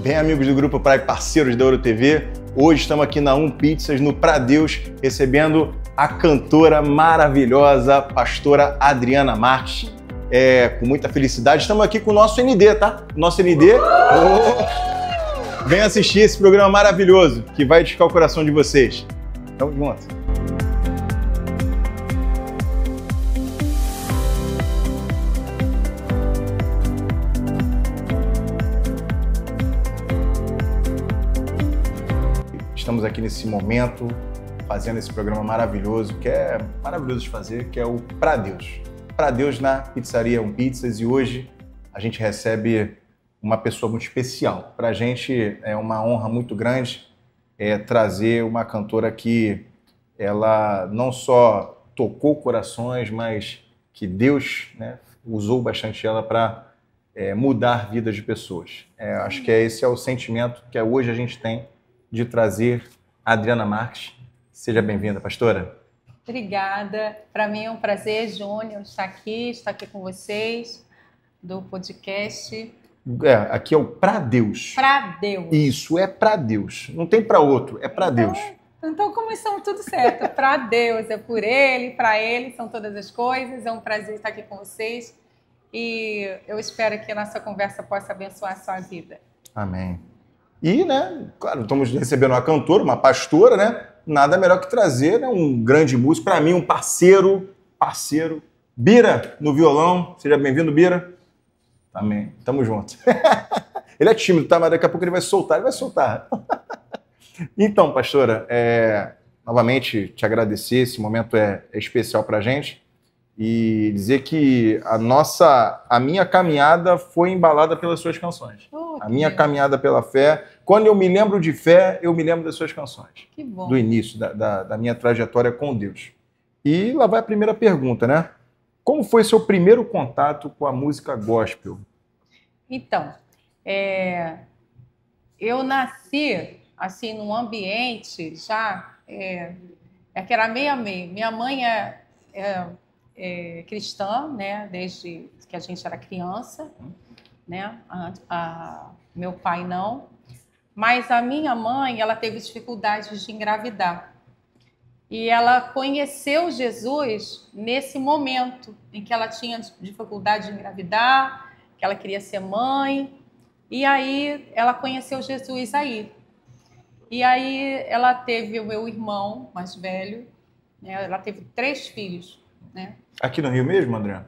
Bem, amigos do Grupo Praia, parceiros da Ouro TV, hoje estamos aqui na Pizzas, no Pra Deus, recebendo a cantora maravilhosa, pastora Adriana Marques. Com muita felicidade, estamos aqui com o nosso ND, tá? Nosso ND. Vem assistir esse programa maravilhoso, que vai edificar o coração de vocês. Tamo junto. Estamos aqui nesse momento, fazendo esse programa maravilhoso, que é maravilhoso de fazer, que é o Pra Deus. Pra Deus na Pizzaria Pizzas, e hoje a gente recebe uma pessoa muito especial. Pra gente é uma honra muito grande trazer uma cantora que ela não só tocou corações, mas que Deus, né, usou bastante ela para mudar vidas de pessoas. Acho que esse é o sentimento que hoje a gente tem de trazer a Adriana Marques. Seja bem-vinda, pastora. Obrigada. Para mim é um prazer, Júnior, estar aqui com vocês, do podcast. Aqui é o Pra Deus. Pra Deus. Isso, é pra Deus. Não tem pra outro, é pra Deus. Então começamos tudo certo. Pra Deus, é por Ele, pra Ele, são todas as coisas. É um prazer estar aqui com vocês. E eu espero que a nossa conversa possa abençoar a sua vida. Amém. E, né, claro, estamos recebendo uma cantora, uma pastora, né? Nada melhor que trazer, né, um grande músico, para mim, um parceiro. Bira, no violão. Seja bem-vindo, Bira. Amém. Tamo junto. Ele é tímido, tá? Mas daqui a pouco ele vai soltar. Então, pastora, novamente te agradecer, esse momento é especial pra gente. E dizer que a minha caminhada foi embalada pelas suas canções. A minha caminhada pela fé. Quando eu me lembro de fé, eu me lembro das suas canções. Que bom. Do início, da minha trajetória com Deus. E lá vai a primeira pergunta, né? Como foi seu primeiro contato com a música gospel? Então, eu nasci, assim, num ambiente já... que era meio a meio. Minha mãe é cristã, né, desde que a gente era criança, né, meu pai não, mas a minha mãe, ela teve dificuldades de engravidar, e ela conheceu Jesus nesse momento em que ela tinha dificuldade de engravidar, que ela queria ser mãe, e aí ela conheceu Jesus aí, e aí ela teve o meu irmão mais velho, né, ela teve 3 filhos, né? Aqui no Rio mesmo, André?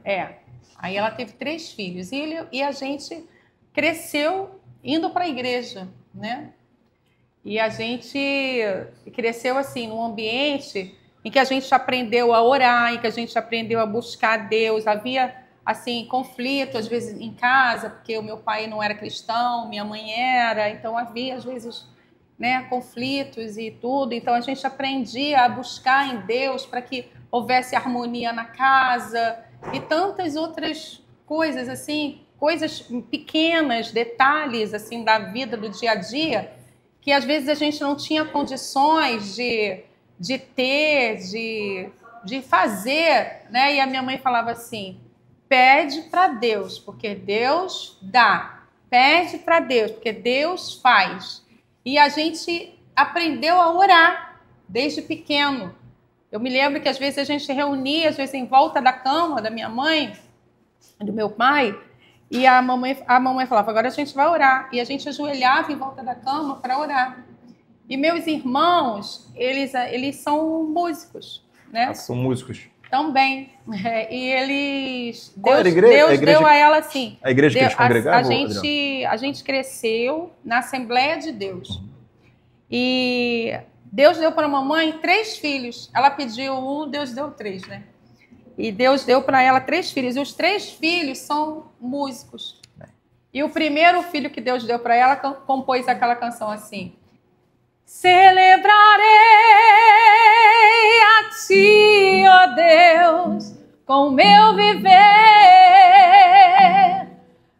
Aí ela teve 3 filhos e a gente cresceu indo para a igreja, né? E a gente cresceu assim num ambiente em que a gente aprendeu a orar, em que a gente aprendeu a buscar Deus. Havia assim conflito às vezes em casa, porque o meu pai não era cristão, minha mãe era, então havia às vezes, né, conflitos e tudo. Então a gente aprendia a buscar em Deus para que houvesse harmonia na casa e tantas outras coisas, assim, coisas pequenas, detalhes, assim, da vida, do dia a dia, que às vezes a gente não tinha condições de ter, de fazer, né? E a minha mãe falava assim, pede para Deus, porque Deus dá. Pede para Deus, porque Deus faz. E a gente aprendeu a orar desde pequeno. Eu me lembro que às vezes a gente reunia, às vezes em volta da cama da minha mãe, do meu pai, e a mamãe falava, agora a gente vai orar. E a gente ajoelhava em volta da cama para orar. E meus irmãos, eles são músicos, né? São músicos. Também. E eles... Qual era a igreja? Deus deu a ela assim. A igreja que eles congregavam? A gente cresceu na Assembleia de Deus. E Deus deu para a mamãe 3 filhos. Ela pediu 1, Deus deu 3, né? E Deus deu para ela 3 filhos. E os 3 filhos são músicos. E o primeiro filho que Deus deu para ela compôs aquela canção assim. Celebrarei a ti, ó Deus, com o meu viver.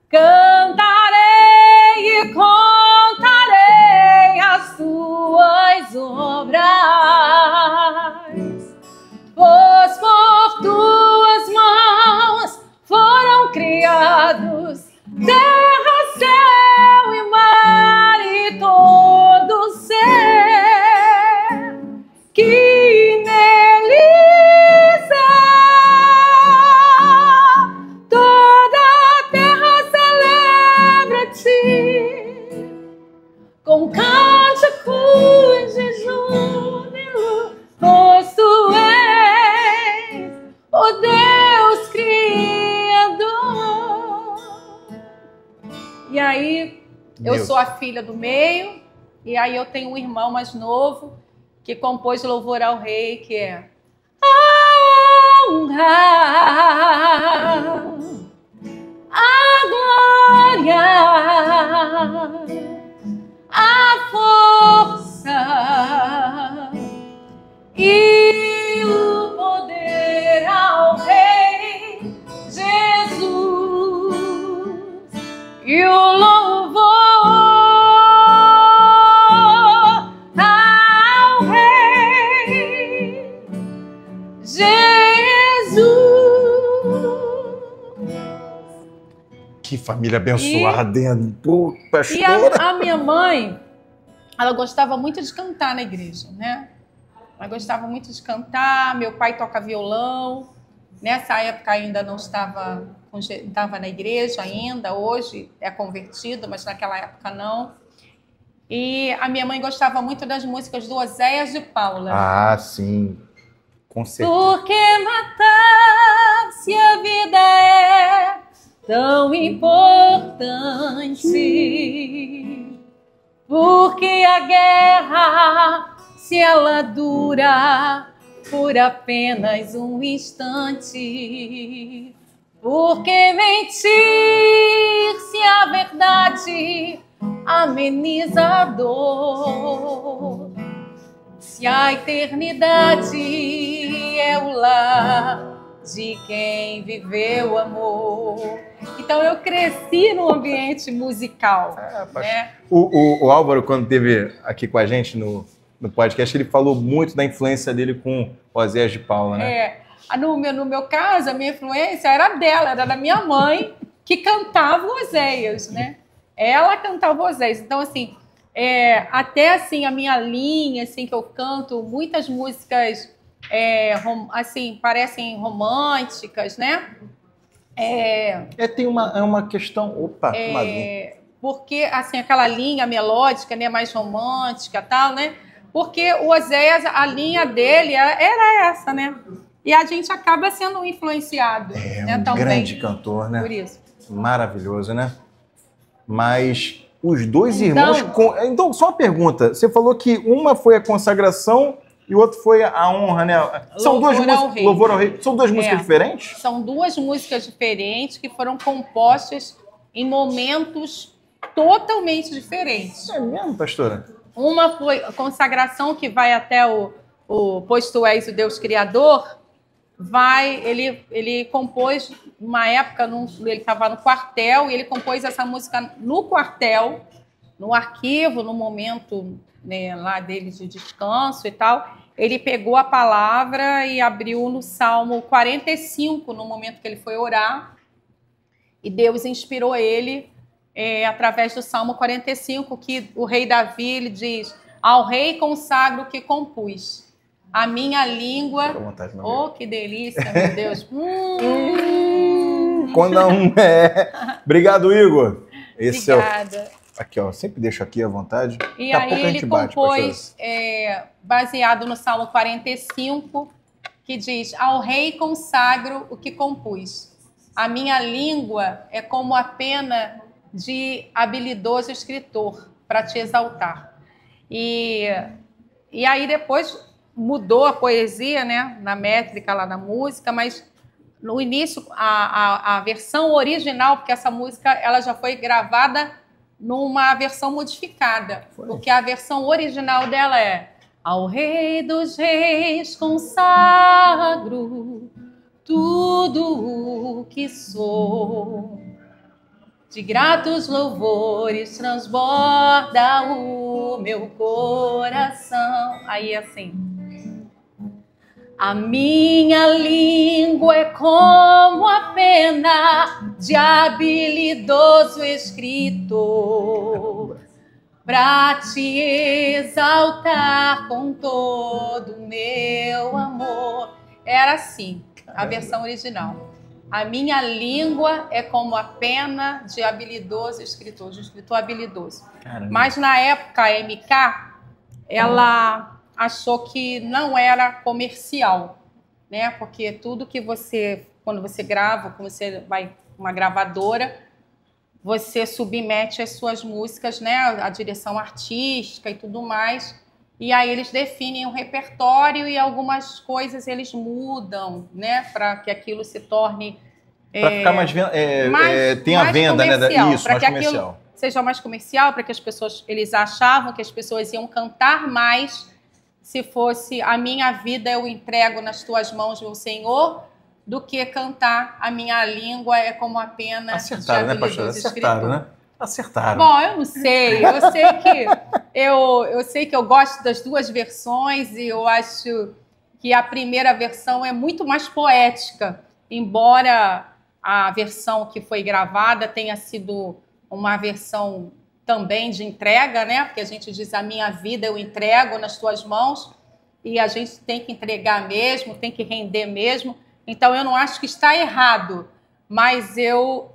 Cantarei e contarei as tuas obras, pois por tuas mãos foram criados terra, céu e mar. Eu sou a filha do meio, e aí eu tenho um irmão mais novo que compôs louvor ao rei, que é a honra, a glória, a força e o poder ao rei Jesus e o louvor ao rei Jesus. Que família abençoada, pô, E pastora. a minha mãe, ela gostava muito de cantar na igreja, né? Ela gostava muito de cantar, meu pai toca violão. Nessa época ainda não estava na igreja ainda, hoje é convertido, mas naquela época não. E a minha mãe gostava muito das músicas do Oséias de Paula. Ah, sim, com certeza. Porque matar se a vida é tão importante? Porque a guerra, se ela dura por apenas um instante? Porque mentir se a verdade ameniza a dor? Se a eternidade é o lar de quem viveu o amor. Então eu cresci num ambiente musical. Né? O Álvaro, quando esteve aqui com a gente no podcast, ele falou muito da influência dele com Oséias de Paula, né? No meu caso, a minha influência era dela, era da minha mãe, que cantava Oséias, né? Ela cantava Oséias. Então, assim, até assim, a minha linha, assim, que eu canto, muitas músicas, assim, parecem românticas, né? Tem uma questão... Opa, porque, assim, aquela linha melódica, né, mais romântica e tal, né? Porque o Oséias, a linha dele era essa, né? E a gente acaba sendo influenciado. É um também, grande cantor, né? Por isso. Maravilhoso, né? Mas os dois irmãos... Então, só uma pergunta. Você falou que uma foi a consagração e o outro foi a honra, né? São duas músicas... Louvor ao Rei. São duas músicas diferentes? São duas músicas diferentes que foram compostas em momentos totalmente diferentes. É mesmo, pastora? Uma foi a consagração, que vai até o Pois Tu És o Deus Criador. Ele compôs uma época, ele estava no quartel, e ele compôs essa música no quartel, no arquivo, no momento, né, lá dele de descanso e tal. Ele pegou a palavra e abriu no Salmo 45, no momento que ele foi orar, e Deus inspirou ele através do Salmo 45, que o rei Davi, ele diz: ao rei consagro o que compus. A minha língua... Oh, que delícia, meu Deus. Quando Obrigado, Igor. Obrigada. Aqui, ó. Sempre deixo aqui à vontade. E aí ele compôs, baseado no Salmo 45, que diz: ao rei consagro o que compus. A minha língua é como a pena de habilidoso escritor para te exaltar. E aí depois mudou a poesia, né, na métrica lá na música, mas no início a versão original, porque essa música ela já foi gravada numa versão modificada, porque a versão original dela é: ao Rei dos Reis consagro tudo o que sou, de gratos louvores transborda o meu coração. Aí assim: a minha língua é como a pena de habilidoso escritor, para te exaltar com todo o meu amor. Era assim, a versão original. A minha língua é como a pena de habilidoso escritor, de um escritor habilidoso. Caramba. Mas na época, a MK, ela achou que não era comercial, né? Porque tudo que quando você grava, quando você vai uma gravadora, você submete as suas músicas, né, à direção artística e tudo mais, e aí eles definem um repertório e algumas coisas eles mudam, né, para que aquilo se torne para ficar mais tem a venda, né? Isso, para mais que comercial. Aquilo seja mais comercial, para que as pessoas, eles achavam que as pessoas iam cantar mais se fosse a minha vida eu entrego nas tuas mãos, meu Senhor, do que cantar a minha língua é como a pena. Acertaram, né, pastor? Acertaram, né? Acertaram. Bom, eu não sei. Eu sei que eu gosto das duas versões e eu acho que a primeira versão é muito mais poética, embora a versão que foi gravada tenha sido uma versão também de entrega, né? Porque a gente diz a minha vida eu entrego nas tuas mãos e a gente tem que entregar mesmo, tem que render mesmo. Então eu não acho que está errado, mas se eu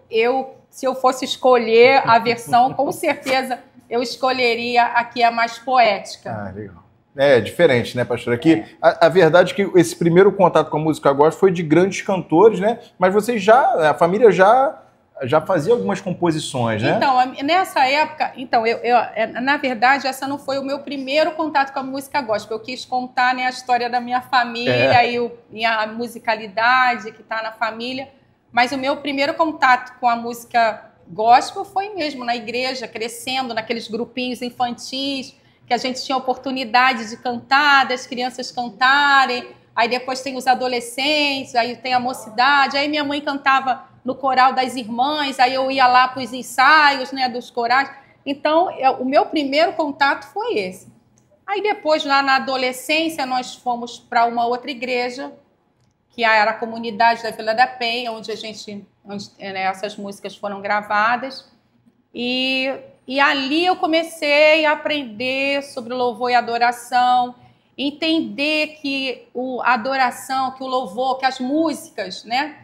fosse escolher a versão, com certeza eu escolheria a que é mais poética. Ah, legal. É diferente, né, pastor? Aqui, a verdade é que esse primeiro contato com a música gospel foi de grandes cantores, né? Mas vocês a família já fazia algumas composições, né? Então, nessa época, na verdade, essa não foi o meu primeiro contato com a música gospel. Eu quis contar, né, a história da minha família e a musicalidade que está na família. Mas o meu primeiro contato com a música gospel foi mesmo na igreja, crescendo naqueles grupinhos infantis, que a gente tinha oportunidade de cantar, das crianças cantarem. Aí depois tem os adolescentes, aí tem a mocidade. Aí minha mãe cantava no coral das irmãs, aí eu ia lá para os ensaios, né, dos corais. Então, o meu primeiro contato foi esse. Aí depois, lá na adolescência, nós fomos para uma outra igreja, que era a comunidade da Vila da Penha, onde essas músicas foram gravadas. E ali eu comecei a aprender sobre louvor e adoração, entender que a adoração, que o louvor, que as músicas, né,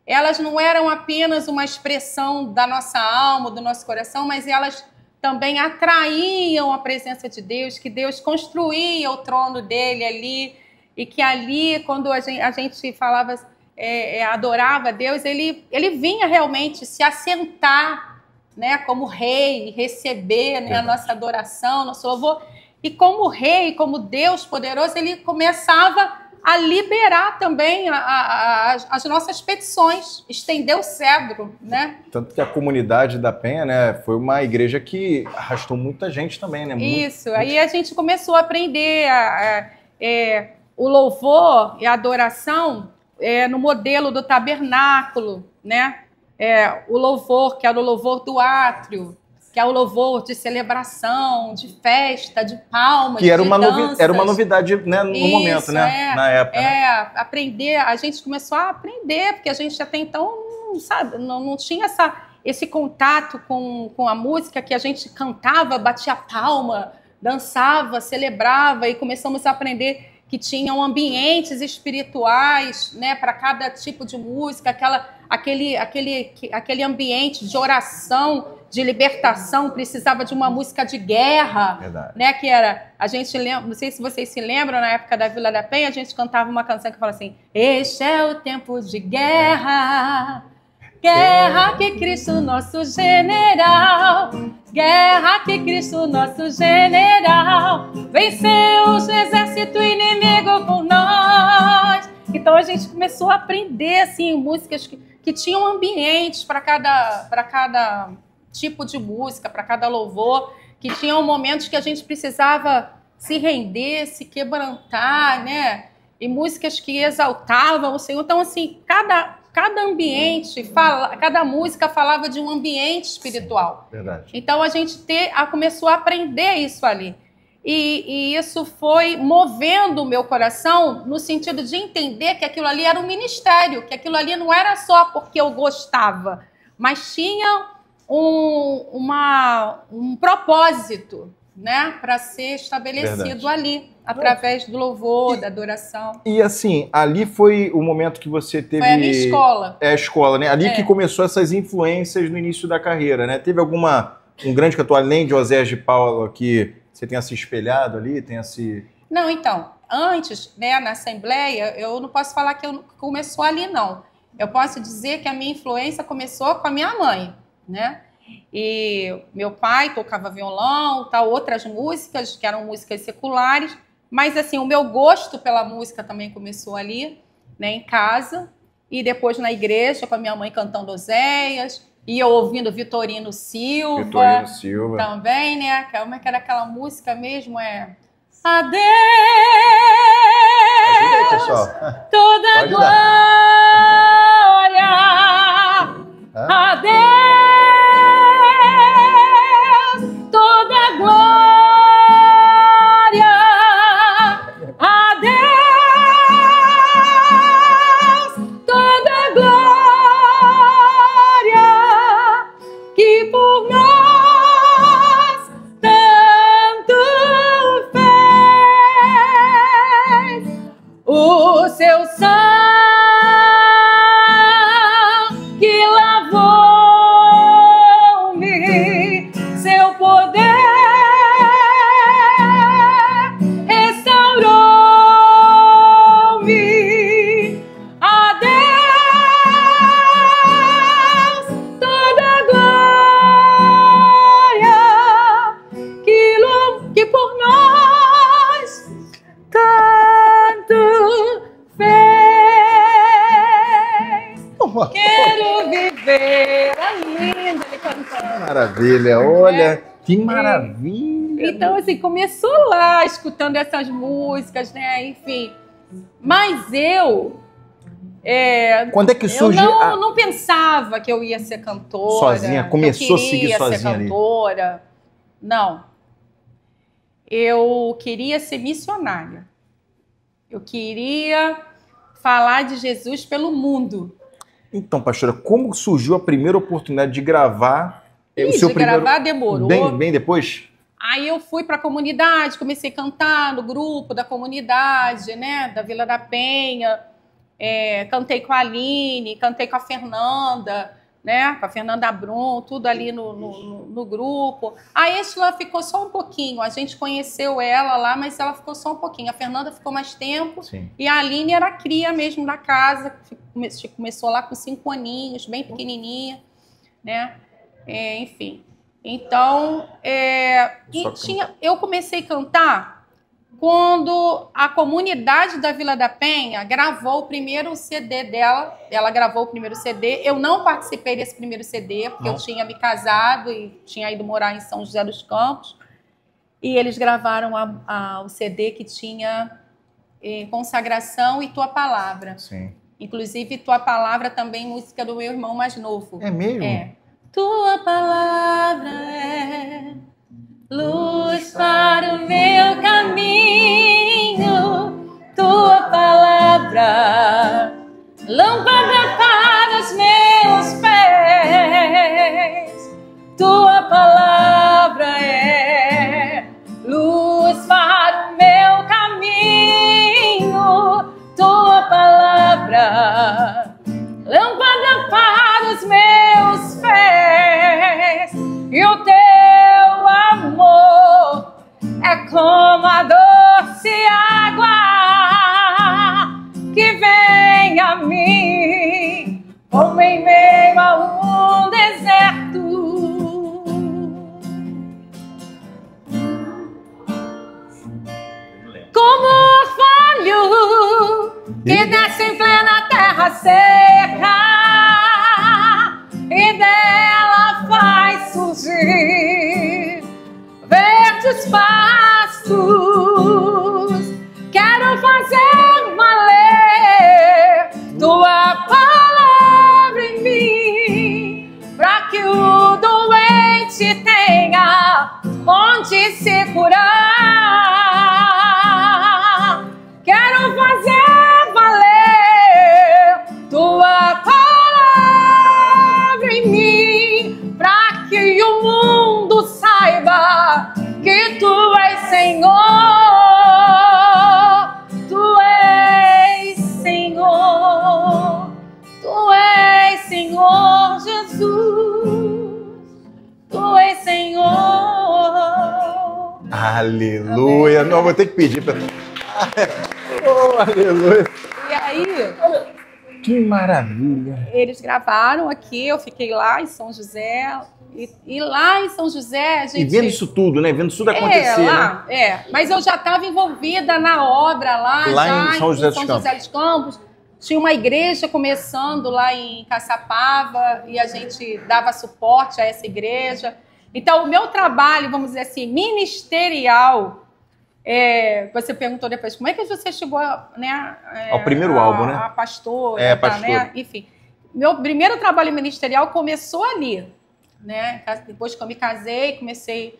elas não eram apenas uma expressão da nossa alma, do nosso coração, mas elas também atraíam a presença de Deus, que Deus construía o trono dele ali, e que ali, quando a gente falava, adorava a Deus, ele vinha realmente se assentar, né, como rei, e receber, né, a nossa adoração, nosso louvor. E como rei, como Deus poderoso, ele começava a liberar também as nossas petições, estender o cedro, né? Tanto que a comunidade da Penha, né, foi uma igreja que arrastou muita gente também, né? Isso, aí a gente começou a aprender o louvor e a adoração no modelo do tabernáculo, né? O louvor, que era o louvor do átrio, que é o louvor de celebração, de festa, de palmas, que era era uma novidade, né, no momento, né, na época. Aprender, a gente começou a aprender, porque a gente até então, sabe, não tinha esse contato com a música, que a gente cantava, batia palma, dançava, celebrava, e começamos a aprender que tinham ambientes espirituais, né, para cada tipo de música, aquele ambiente de oração, de libertação, precisava de uma música de guerra, né, que era, a gente lembra, não sei se vocês se lembram, na época da Vila da Penha, a gente cantava uma canção que fala assim: este é o tempo de guerra, guerra que Cristo nosso general, guerra que Cristo nosso general, venceu o exército inimigo por nós. Então a gente começou a aprender assim, músicas que tinham ambientes para cada tipo de música, para cada louvor, que tinham momentos que a gente precisava se render, se quebrantar, né? E músicas que exaltavam o Senhor. Então, assim, cada ambiente, cada música falava de um ambiente espiritual. Verdade. Então, a gente começou a aprender isso ali. E isso foi movendo o meu coração no sentido de entender que aquilo ali era um ministério, que aquilo ali não era só porque eu gostava, mas tinha um propósito, né, para ser estabelecido ali, através do louvor, da adoração. E assim, ali foi o momento que você teve... Foi a minha escola. É a escola, né? Ali que começou essas influências no início da carreira, né? Teve um grande cantor, além de Oséias de Paula, que você tenha se espelhado ali, tenha se... Não, então, antes, né, na Assembleia, eu não posso falar que começou ali, não. Eu posso dizer que a minha influência começou com a minha mãe, né? E meu pai tocava violão, tal, outras músicas, que eram músicas seculares. Mas, assim, o meu gosto pela música também começou ali, né, em casa. E depois na igreja, com a minha mãe cantando Oséias. E eu ouvindo Vitorino Silva. Vitorino Silva. Também, né? Como é que era aquela música mesmo? Adeus, Ajuda aí, pessoal. toda Pode glória. Adeus, toda glória. Adeus, toda glória que por nós tanto fez. O seu sangue que lavou-me, seu poder restaurou-me. Adeus, toda glória que por nós tanto fez. Quero viver. É lindo ele cantando. Maravilha, olha, que maravilha. Então, assim, começou lá, escutando essas músicas, né? Enfim. Mas eu... Quando é que surge eu não pensava que eu ia ser cantora. sozinha? Começou a seguir sozinha ser cantora. Ali. Não. Eu queria ser missionária. Eu queria falar de Jesus pelo mundo. Então, pastora, como surgiu a primeira oportunidade de gravar? Gravar demorou. Bem depois? Aí eu fui para a comunidade, comecei a cantar no grupo da comunidade, né, da Vila da Penha. Cantei com a Aline, cantei com a Fernanda, né, com a Fernanda Brum, tudo ali no grupo. A Estela ficou só um pouquinho, a gente conheceu ela lá, mas ela ficou só um pouquinho. A Fernanda ficou mais tempo. Sim. E a Aline era cria mesmo da casa, começou lá com 5 aninhos, bem pequenininha, né, enfim. Então, eu comecei a cantar quando a comunidade da Vila da Penha gravou o primeiro CD dela. Ela gravou o primeiro CD. Eu não participei desse primeiro CD, porque eu tinha me casado e tinha ido morar em São José dos Campos. E eles gravaram o CD que tinha Consagração e Tua Palavra. Sim. Inclusive, Tua Palavra também, música do meu irmão mais novo. É mesmo? Tua palavra é luz para o meu caminho, tua palavra, lâmpada para os meus pés. Tua palavra é luz para o meu caminho, tua palavra, lâmpada para os meus pés. E o teu amor é como a doce água que vem a mim, como em meio a um deserto. Como orvalho que desce em plena terra seca e dela faz surgir verdes pastos. Quero fazer valer tua palavra em mim, para que o doente tenha onde se curar. Quero fazer valer tua palavra em mim, para que o mundo saiba que tu és Senhor. Tu és Senhor. Tu és Senhor Jesus. Tu és Senhor. Aleluia. Não, vou ter que pedir para... Oh, aleluia. E aí... Que maravilha. Eles gravaram aqui, eu fiquei lá em São José E lá em São José, a gente... E vendo isso tudo, né? Vendo isso tudo acontecer, lá, né? Mas eu já estava envolvida na obra lá em São José dos Campos. Tinha uma igreja começando lá em Caçapava e a gente dava suporte a essa igreja. Então, o meu trabalho, vamos dizer assim, ministerial... você perguntou depois, como é que você chegou ao primeiro álbum, né? A pastora, né? Enfim, meu primeiro trabalho ministerial começou ali, né? Depois que eu me casei, comecei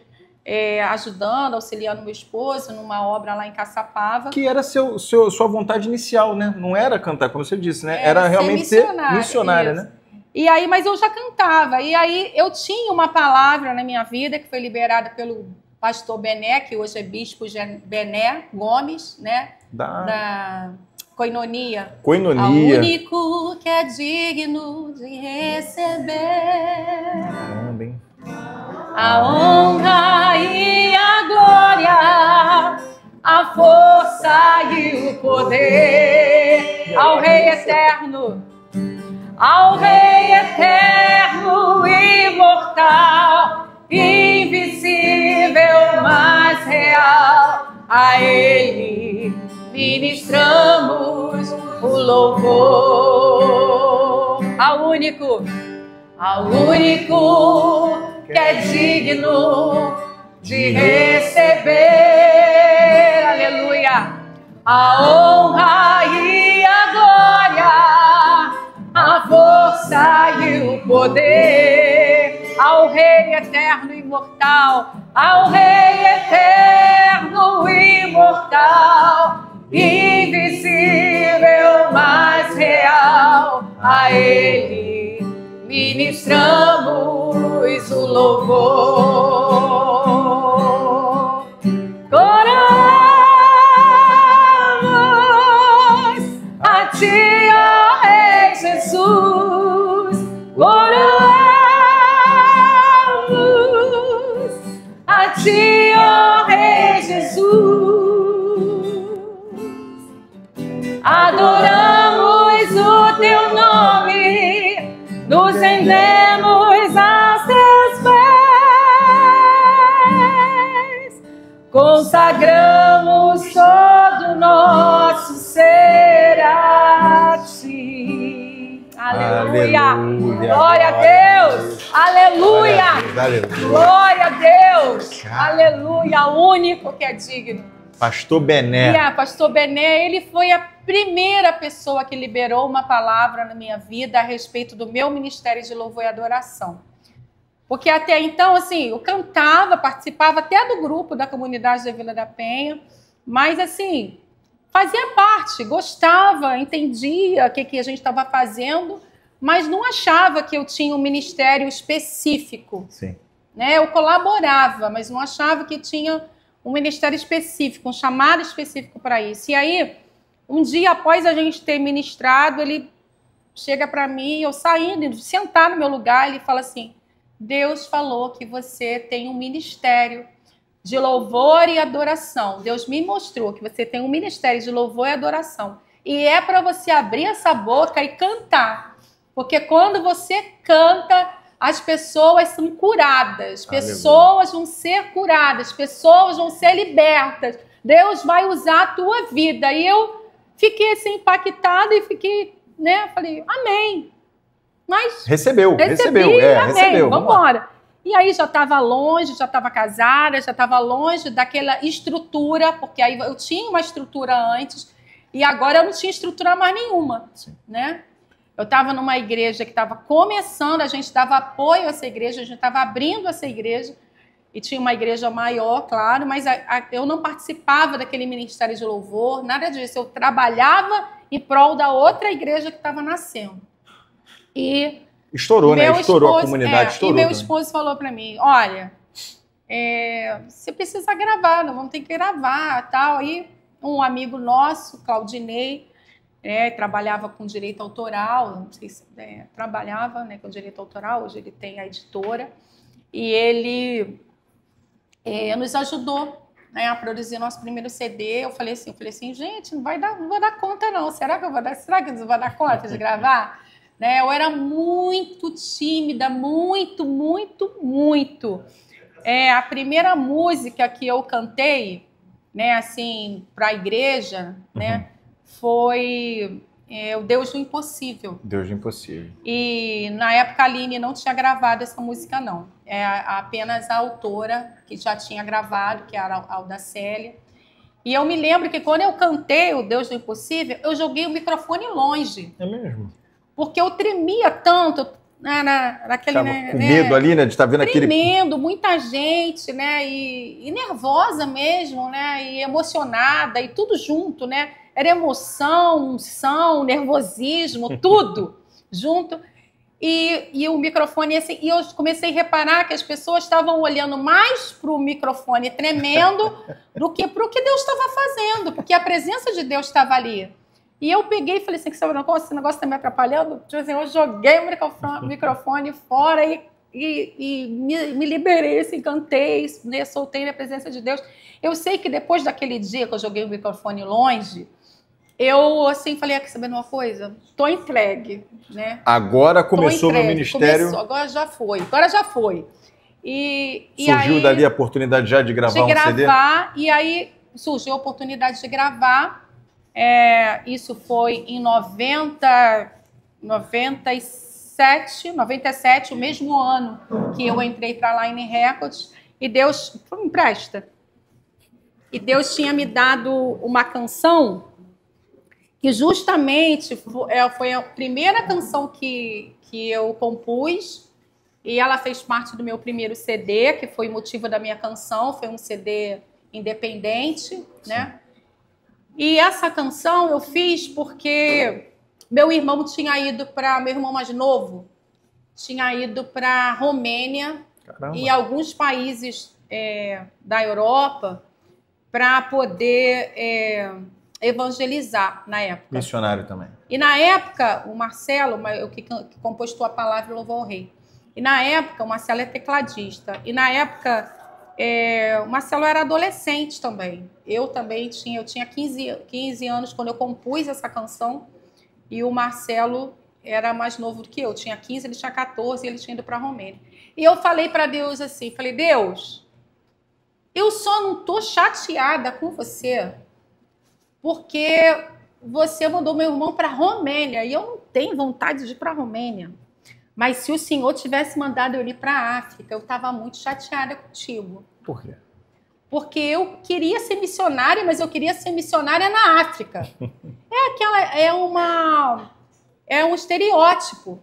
ajudando, auxiliando meu esposo numa obra lá em Caçapava. Que era sua vontade inicial, né? Não era cantar, como você disse, né? Era realmente ser missionária, né? E aí, mas eu já cantava. E aí eu tinha uma palavra na minha vida que foi liberada pelo pastor Bené, que hoje é bispo Bené Gomes, né? Da Coinonia. Coinonia. Ao único que é digno de receber a honra e a glória, a força e o poder ao Rei eterno, imortal, invisível, mas real. A Ele ministramos o louvor. Ao único que é digno de receber, aleluia, a honra e a glória, a força e o poder, ao Rei eterno e imortal, ao Rei eterno e imortal, invisível, mas real. A Ele ministramos o louvor. Oramos a Ti, ó Rei Jesus. Oramos a Ti, ó Rei Jesus. Adoramos o Teu nome, nos rendemos aos Teus pés, consagramos todo o nosso ser a Ti. Aleluia! Aleluia. Glória a Deus! Aleluia! Glória a Deus! Aleluia! O único que é digno. Pastor Bené. Pastor Bené, ele foi a primeira pessoa que liberou uma palavra na minha vida a respeito do meu ministério de louvor e adoração. Porque até então, assim, eu cantava, participava até do grupo da comunidade da Vila da Penha, mas, assim, fazia parte, gostava, entendia o que a gente estava fazendo, mas não achava que eu tinha um ministério específico. Sim. Né? Eu colaborava, mas não achava que tinha um ministério específico, um chamado específico para isso. E aí, um dia após a gente ter ministrado, ele chega para mim, eu saindo, sentar no meu lugar, ele fala assim: Deus falou que você tem um ministério de louvor e adoração. Deus me mostrou que você tem um ministério de louvor e adoração. E é para você abrir essa boca e cantar. Porque quando você canta, as pessoas são curadas, pessoas vão ser curadas, pessoas vão ser libertas. Deus vai usar a tua vida. E eu fiquei assim impactada e fiquei, né? Falei, amém. Mas recebeu. Amém, recebeu. Vamos embora. E aí já estava longe, já estava casada, já estava longe daquela estrutura, porque aí eu tinha uma estrutura antes e agora eu não tinha estrutura mais nenhuma, né? Eu estava numa igreja que estava começando, a gente dava apoio a essa igreja, a gente estava abrindo essa igreja, e tinha uma igreja maior, claro, mas eu não participava daquele ministério de louvor, nada disso. Eu trabalhava em prol da outra igreja que estava nascendo. E estourou, né? Estourou a comunidade, estourou. E meu esposo falou para mim, olha, você precisa gravar, nós vamos ter que gravar, tal. Aí um amigo nosso, Claudinei, trabalhava com direito autoral, não sei se trabalhava, né, com direito autoral, hoje ele tem a editora, e ele nos ajudou, né, a produzir nosso primeiro CD. Eu falei assim, gente, não vai dar conta não, será que eu não vou dar conta de gravar? né? Eu era muito tímida, muito, muito, muito. A primeira música que eu cantei, né, assim, para a igreja, né, foi o Deus do Impossível. Deus do Impossível. E na época a Aline não tinha gravado essa música, não. Apenas a autora que já tinha gravado, que era a Aldacélia. E eu me lembro que quando eu cantei o Deus do Impossível, eu joguei o microfone longe. É mesmo? Porque eu tremia tanto, né, naquele... Tava com medo ali, né, de estar vendo aquele... Tremendo, muita gente, né, e nervosa mesmo, né, e emocionada, e tudo junto, né? Era emoção, unção, nervosismo, tudo junto. E o microfone, assim, e eu comecei a reparar que as pessoas estavam olhando mais para o microfone tremendo do que para o que Deus estava fazendo, porque a presença de Deus estava ali. E eu peguei e falei assim, esse negócio está me atrapalhando? Tipo assim, eu joguei o microfone fora e me liberei, assim, cantei, né, soltei na presença de Deus. Eu sei que depois daquele dia que eu joguei o microfone longe, eu, assim, falei, quer saber uma coisa? Tô entregue, né? Agora começou meu ministério. Começou, agora já foi. E surgiu aí, dali a oportunidade já de gravar um CD? E aí surgiu a oportunidade de gravar. Isso foi em 97, o mesmo ano que eu entrei para a Line Records. E Deus, me empresta. E Deus tinha me dado uma canção que justamente foi a primeira canção que eu compus, e ela fez parte do meu primeiro CD, que foi o motivo da minha canção, foi um CD independente, né? E essa canção eu fiz porque meu irmão mais novo, tinha ido para a Romênia. Caramba. E alguns países da Europa para poder... evangelizar na época. Missionário também. E na época, o Marcelo, que compôs Tua Palavra e Louvor ao Rei. E na época, o Marcelo é tecladista. E na época, o Marcelo era adolescente também. Eu tinha 15 anos quando eu compus essa canção. E o Marcelo era mais novo do que eu. Tinha 15, ele tinha 14 e ele tinha ido para a Romênia. E eu falei para Deus assim, Deus, eu só não tô chateada com você porque você mandou meu irmão para a Romênia e eu não tenho vontade de ir para a Romênia. Mas se o Senhor tivesse mandado eu ir para a África, eu estava muito chateada contigo. Por quê? Porque eu queria ser missionária, mas eu queria ser missionária na África. É um estereótipo.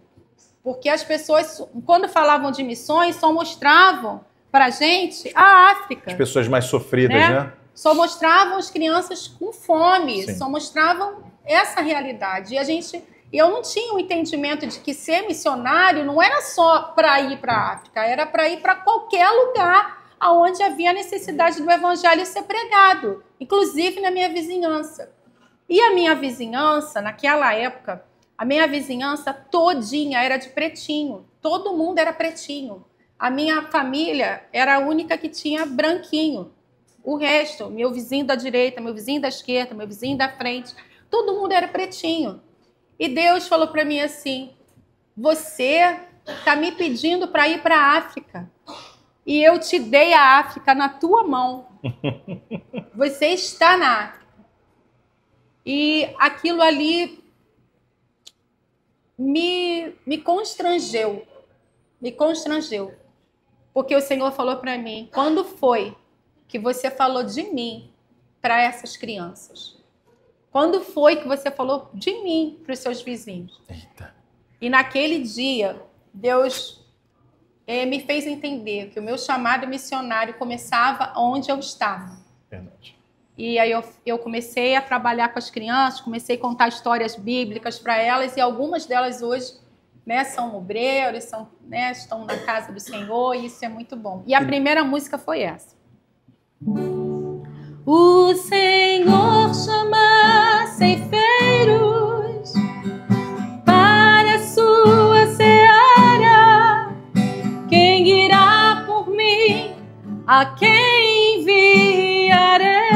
Porque as pessoas, quando falavam de missões, só mostravam para a gente a África. As pessoas mais sofridas, né? Só mostravam as crianças com fome, Sim. Só mostravam essa realidade. E eu não tinha o entendimento de que ser missionário não era só para ir para a África, era para ir para qualquer lugar onde havia necessidade do evangelho ser pregado, inclusive na minha vizinhança. E a minha vizinhança, naquela época, a minha vizinhança todinha era de pretinho, todo mundo era pretinho. A minha família era a única que tinha branquinho. O resto, meu vizinho da direita, meu vizinho da esquerda, meu vizinho da frente, todo mundo era pretinho. E Deus falou para mim assim, você está me pedindo para ir para a África. E eu te dei a África na tua mão. Você está na África. E aquilo ali me constrangeu. Me constrangeu. Porque o Senhor falou para mim, quando foi que você falou de mim para essas crianças? Quando foi que você falou de mim para os seus vizinhos? Eita. E naquele dia, Deus me fez entender que o meu chamado missionário começava onde eu estava. Verdade. E aí eu comecei a trabalhar com as crianças, comecei a contar histórias bíblicas para elas, e algumas delas hoje, né, são obreiros, né, estão na casa do Senhor, e isso é muito bom. E a primeira música foi essa. O Senhor chama ceifeiros para a sua seara. Quem irá por mim? A quem enviarei?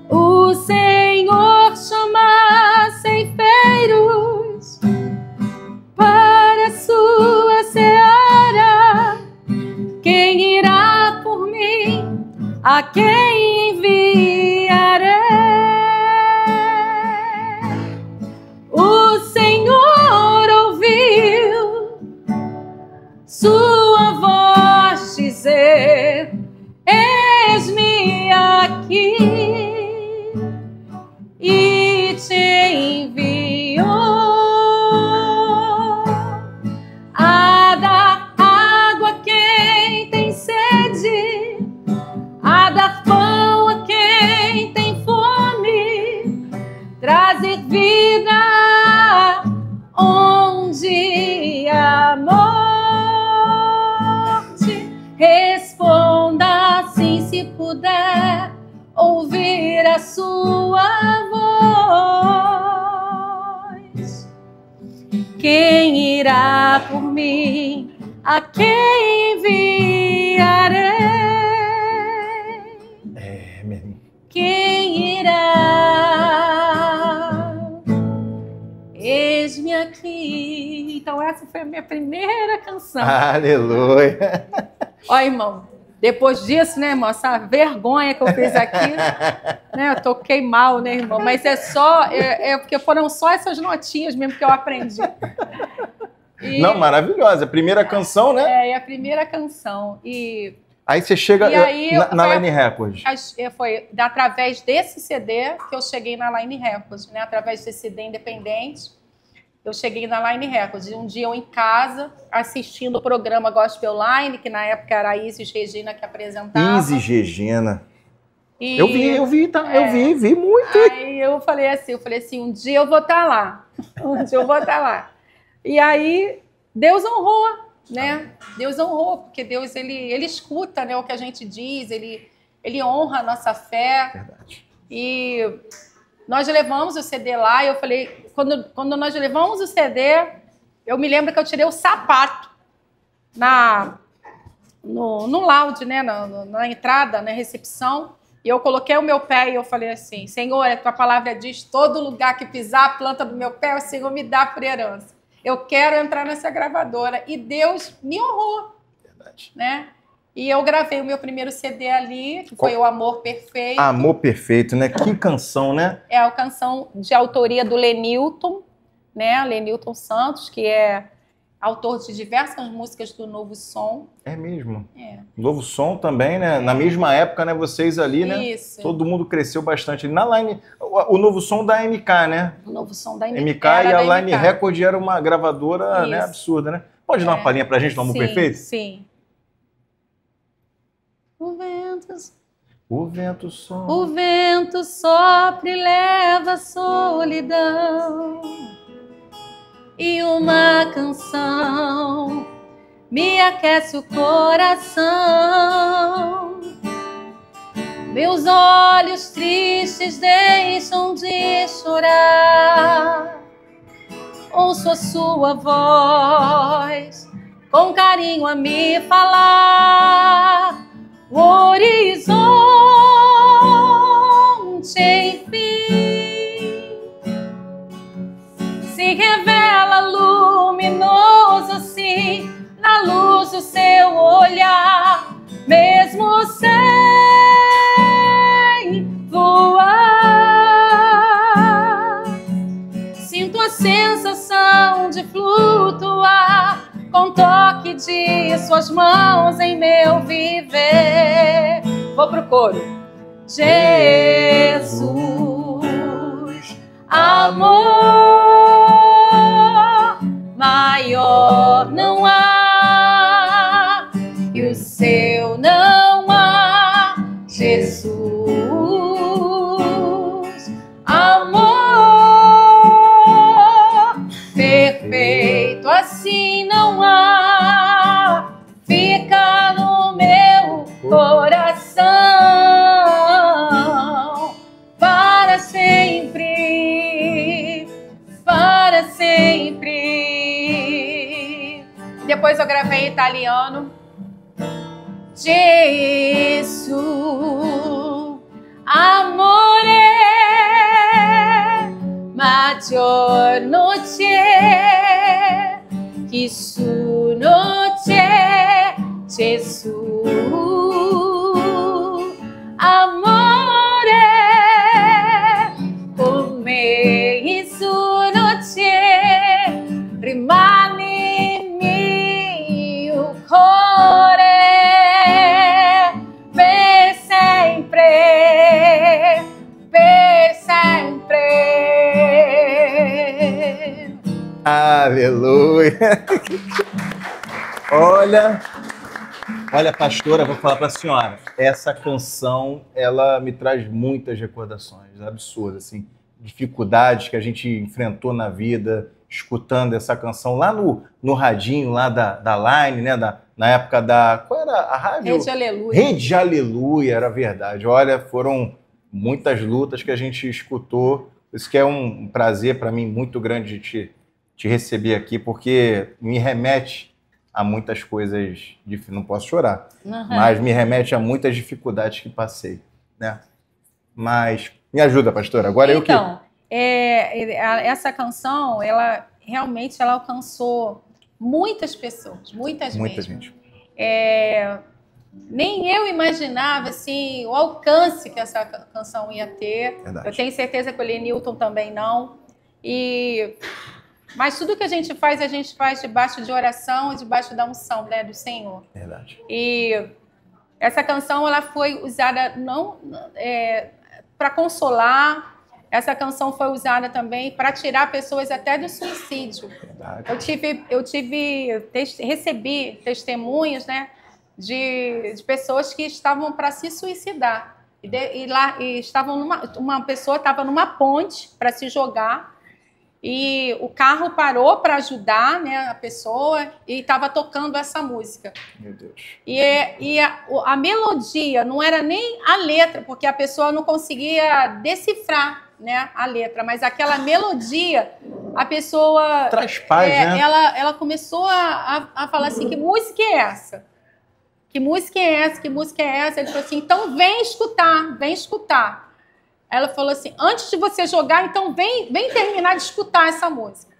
O Senhor chama ceifeiros Quem irá por mim? A quem enviarei? O Senhor ouviu sua voz dizer: eis-me aqui, e te enviou a dar água a quem tem sede, a dar pão a quem tem fome, trazer vida onde a morte. Responda sim, se puder ouvir a sua voz. Quem irá por mim? A quem enviarei? Quem irá? Eis-me aqui. Então essa foi a minha primeira canção. Aleluia. Ó, irmão, depois disso, né, irmão, essa vergonha que eu fiz aqui, né, eu toquei mal, né, irmão, mas porque foram só essas notinhas mesmo que eu aprendi. Não, maravilhosa. A primeira canção, né? É a primeira canção. Aí você chega na Line Records. Foi através desse CD que eu cheguei na Line Records, né, através desse CD independente. Eu cheguei na Line Records. E um dia eu em casa, assistindo o programa Gospel Line, que na época era a Isis Regina que apresentava. Isis Regina. Eu vi, tá? Eu vi muito. Aí eu falei assim, um dia eu vou estar lá. Um dia eu vou estar lá. E aí Deus honrou, né? Deus honrou, porque Deus, ele escuta, né, o que a gente diz, ele honra a nossa fé. Verdade. E nós levamos o CD lá, e eu falei, quando nós levamos o CD, eu me lembro que eu tirei o sapato no lounge, né, na entrada, na recepção, e eu coloquei o meu pé e eu falei assim: Senhor, a tua palavra diz, todo lugar que pisar a planta do meu pé, o Senhor me dá por herança. Eu quero entrar nessa gravadora. E Deus me honrou. Verdade. Né? E eu gravei o meu primeiro CD ali, que foi o Amor Perfeito. Amor Perfeito, né? Que canção, né? É a canção de autoria do Lenilton, né? Lenilton Santos, que é autor de diversas músicas do Novo Som. É mesmo? É. Novo Som também, né? Na mesma época, né? Vocês ali, né? Isso. Todo mundo cresceu bastante. Na Line, o Novo Som da MK, né? O Novo Som da MK. MK e a Line Record era uma gravadora, né, absurda, né? Pode dar uma palhinha pra gente do Amor Perfeito? Sim. O vento sopra e leva a solidão, e uma canção me aquece o coração. Meus olhos tristes deixam de chorar, ouço a sua voz com carinho a me falar. O horizonte, enfim, se revela luminoso assim, na luz do seu olhar, mesmo sem voar. Sinto a sensação de flutuar, com toque de suas mãos em meu viver. Vou pro coro. Jesus, amor maior não há, e o seu não há. Jesus, amor perfeito assim não há, fica no meu coração para sempre, para sempre. Depois eu gravei em italiano. Gesù, amore maggior non c'è, chi su non c'è, Gesù. amore, come su noce, rimane in mio cuore, per sempre, per sempre. Aleluia! Olha, pastora, vou falar para a senhora. Essa canção, ela me traz muitas recordações absurdas, assim, dificuldades que a gente enfrentou na vida, escutando essa canção lá no radinho, lá da Line, né? Na época da... Qual era a rádio? Rede Aleluia. Rede Aleluia, era verdade. Olha, foram muitas lutas que a gente escutou. Isso que é um prazer para mim muito grande de te receber aqui, porque me remete a muitas coisas, não posso chorar, mas me remete a muitas dificuldades que passei, né? Mas me ajuda, pastora, agora eu que... Então, essa canção, ela realmente ela alcançou muitas pessoas, muitas gente. Nem eu imaginava assim, o alcance que essa canção ia ter. Verdade. Eu tenho certeza que o Lenilton também não. Mas tudo que a gente faz debaixo de oração, debaixo da unção, né, do Senhor. Verdade. E essa canção ela foi usada não para consolar. Essa canção foi usada também para tirar pessoas até do suicídio. Verdade. Recebi testemunhos, né, de pessoas que estavam para se suicidar. Uma pessoa estava numa ponte para se jogar. E o carro parou para ajudar, né, a pessoa e estava tocando essa música. Meu Deus. E a melodia não era nem a letra, porque a pessoa não conseguia decifrar, né, a letra. Mas aquela melodia, a pessoa... Traz paz, né? Ela começou a falar assim, que música é essa? Que música é essa? Que música é essa? Ele falou assim, então vem escutar, vem escutar. Ela falou assim, antes de você jogar, então vem terminar de escutar essa música.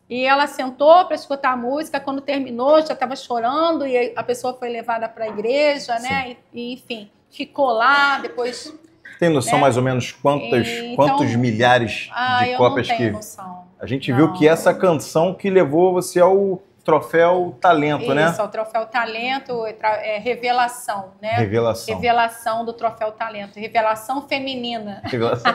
E ela sentou para escutar a música, quando terminou, já estava chorando, e a pessoa foi levada para a igreja, né? E, enfim, ficou lá, depois... Tem noção, né, mais ou menos quantos milhares de cópias que... Eu não tenho noção. A gente viu que essa canção que levou você ao Troféu Talento, né? Isso, o Troféu Talento, revelação, né? Revelação do Troféu Talento, revelação feminina. Revelação.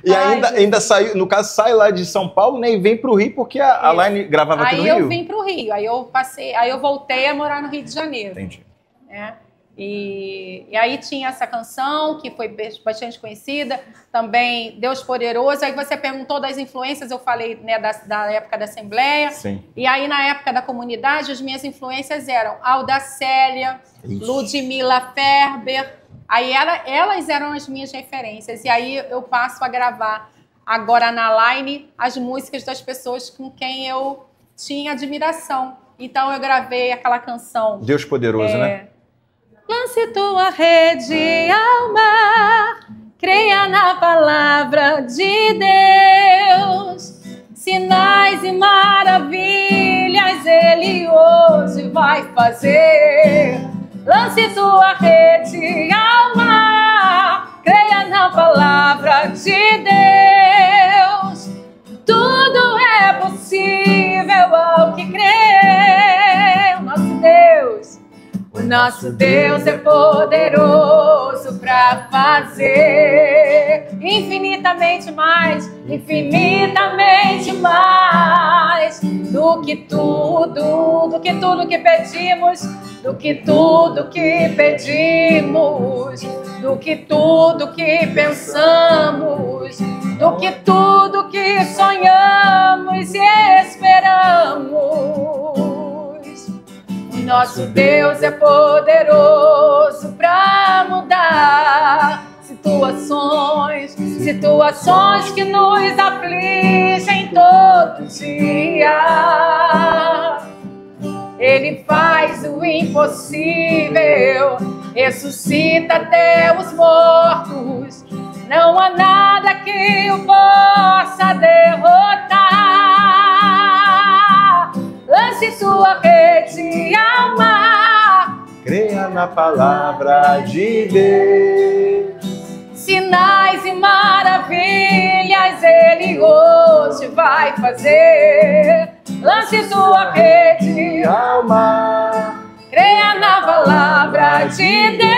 E ainda saiu, no caso, sai lá de São Paulo, né? E vem para o Rio, porque a Line gravava aqui no Rio. Aí eu vim para o Rio, aí eu voltei a morar no Rio de Janeiro. Entendi. E aí tinha essa canção, que foi bastante conhecida, também Deus Poderoso. Aí você perguntou das influências, eu falei, né, da época da Assembleia. Sim. E aí na época da comunidade, as minhas influências eram Aldacélia, Ludmila Ferber. Aí elas eram as minhas referências. E aí eu passo a gravar agora na Line as músicas das pessoas com quem eu tinha admiração. Então eu gravei aquela canção. Deus Poderoso, né? Lance tua rede ao mar, creia na palavra de Deus. Sinais e maravilhas Ele hoje vai fazer. Lance tua rede ao mar, creia na palavra de Deus. Tudo é possível ao que crê. O nosso Deus. O nosso Deus é poderoso para fazer infinitamente mais do que tudo que pedimos, do que tudo que pedimos, do que tudo que pensamos, do que tudo que sonhamos e esperamos. Nosso Deus é poderoso para mudar situações que nos afligem todo dia. Ele faz o impossível, ressuscita até os mortos. Não há nada que o possa derrotar. Lance sua rede ao mar, creia na palavra de Deus. Sinais e maravilhas Ele hoje vai fazer. Lance sua rede ao mar. Creia na palavra de Deus.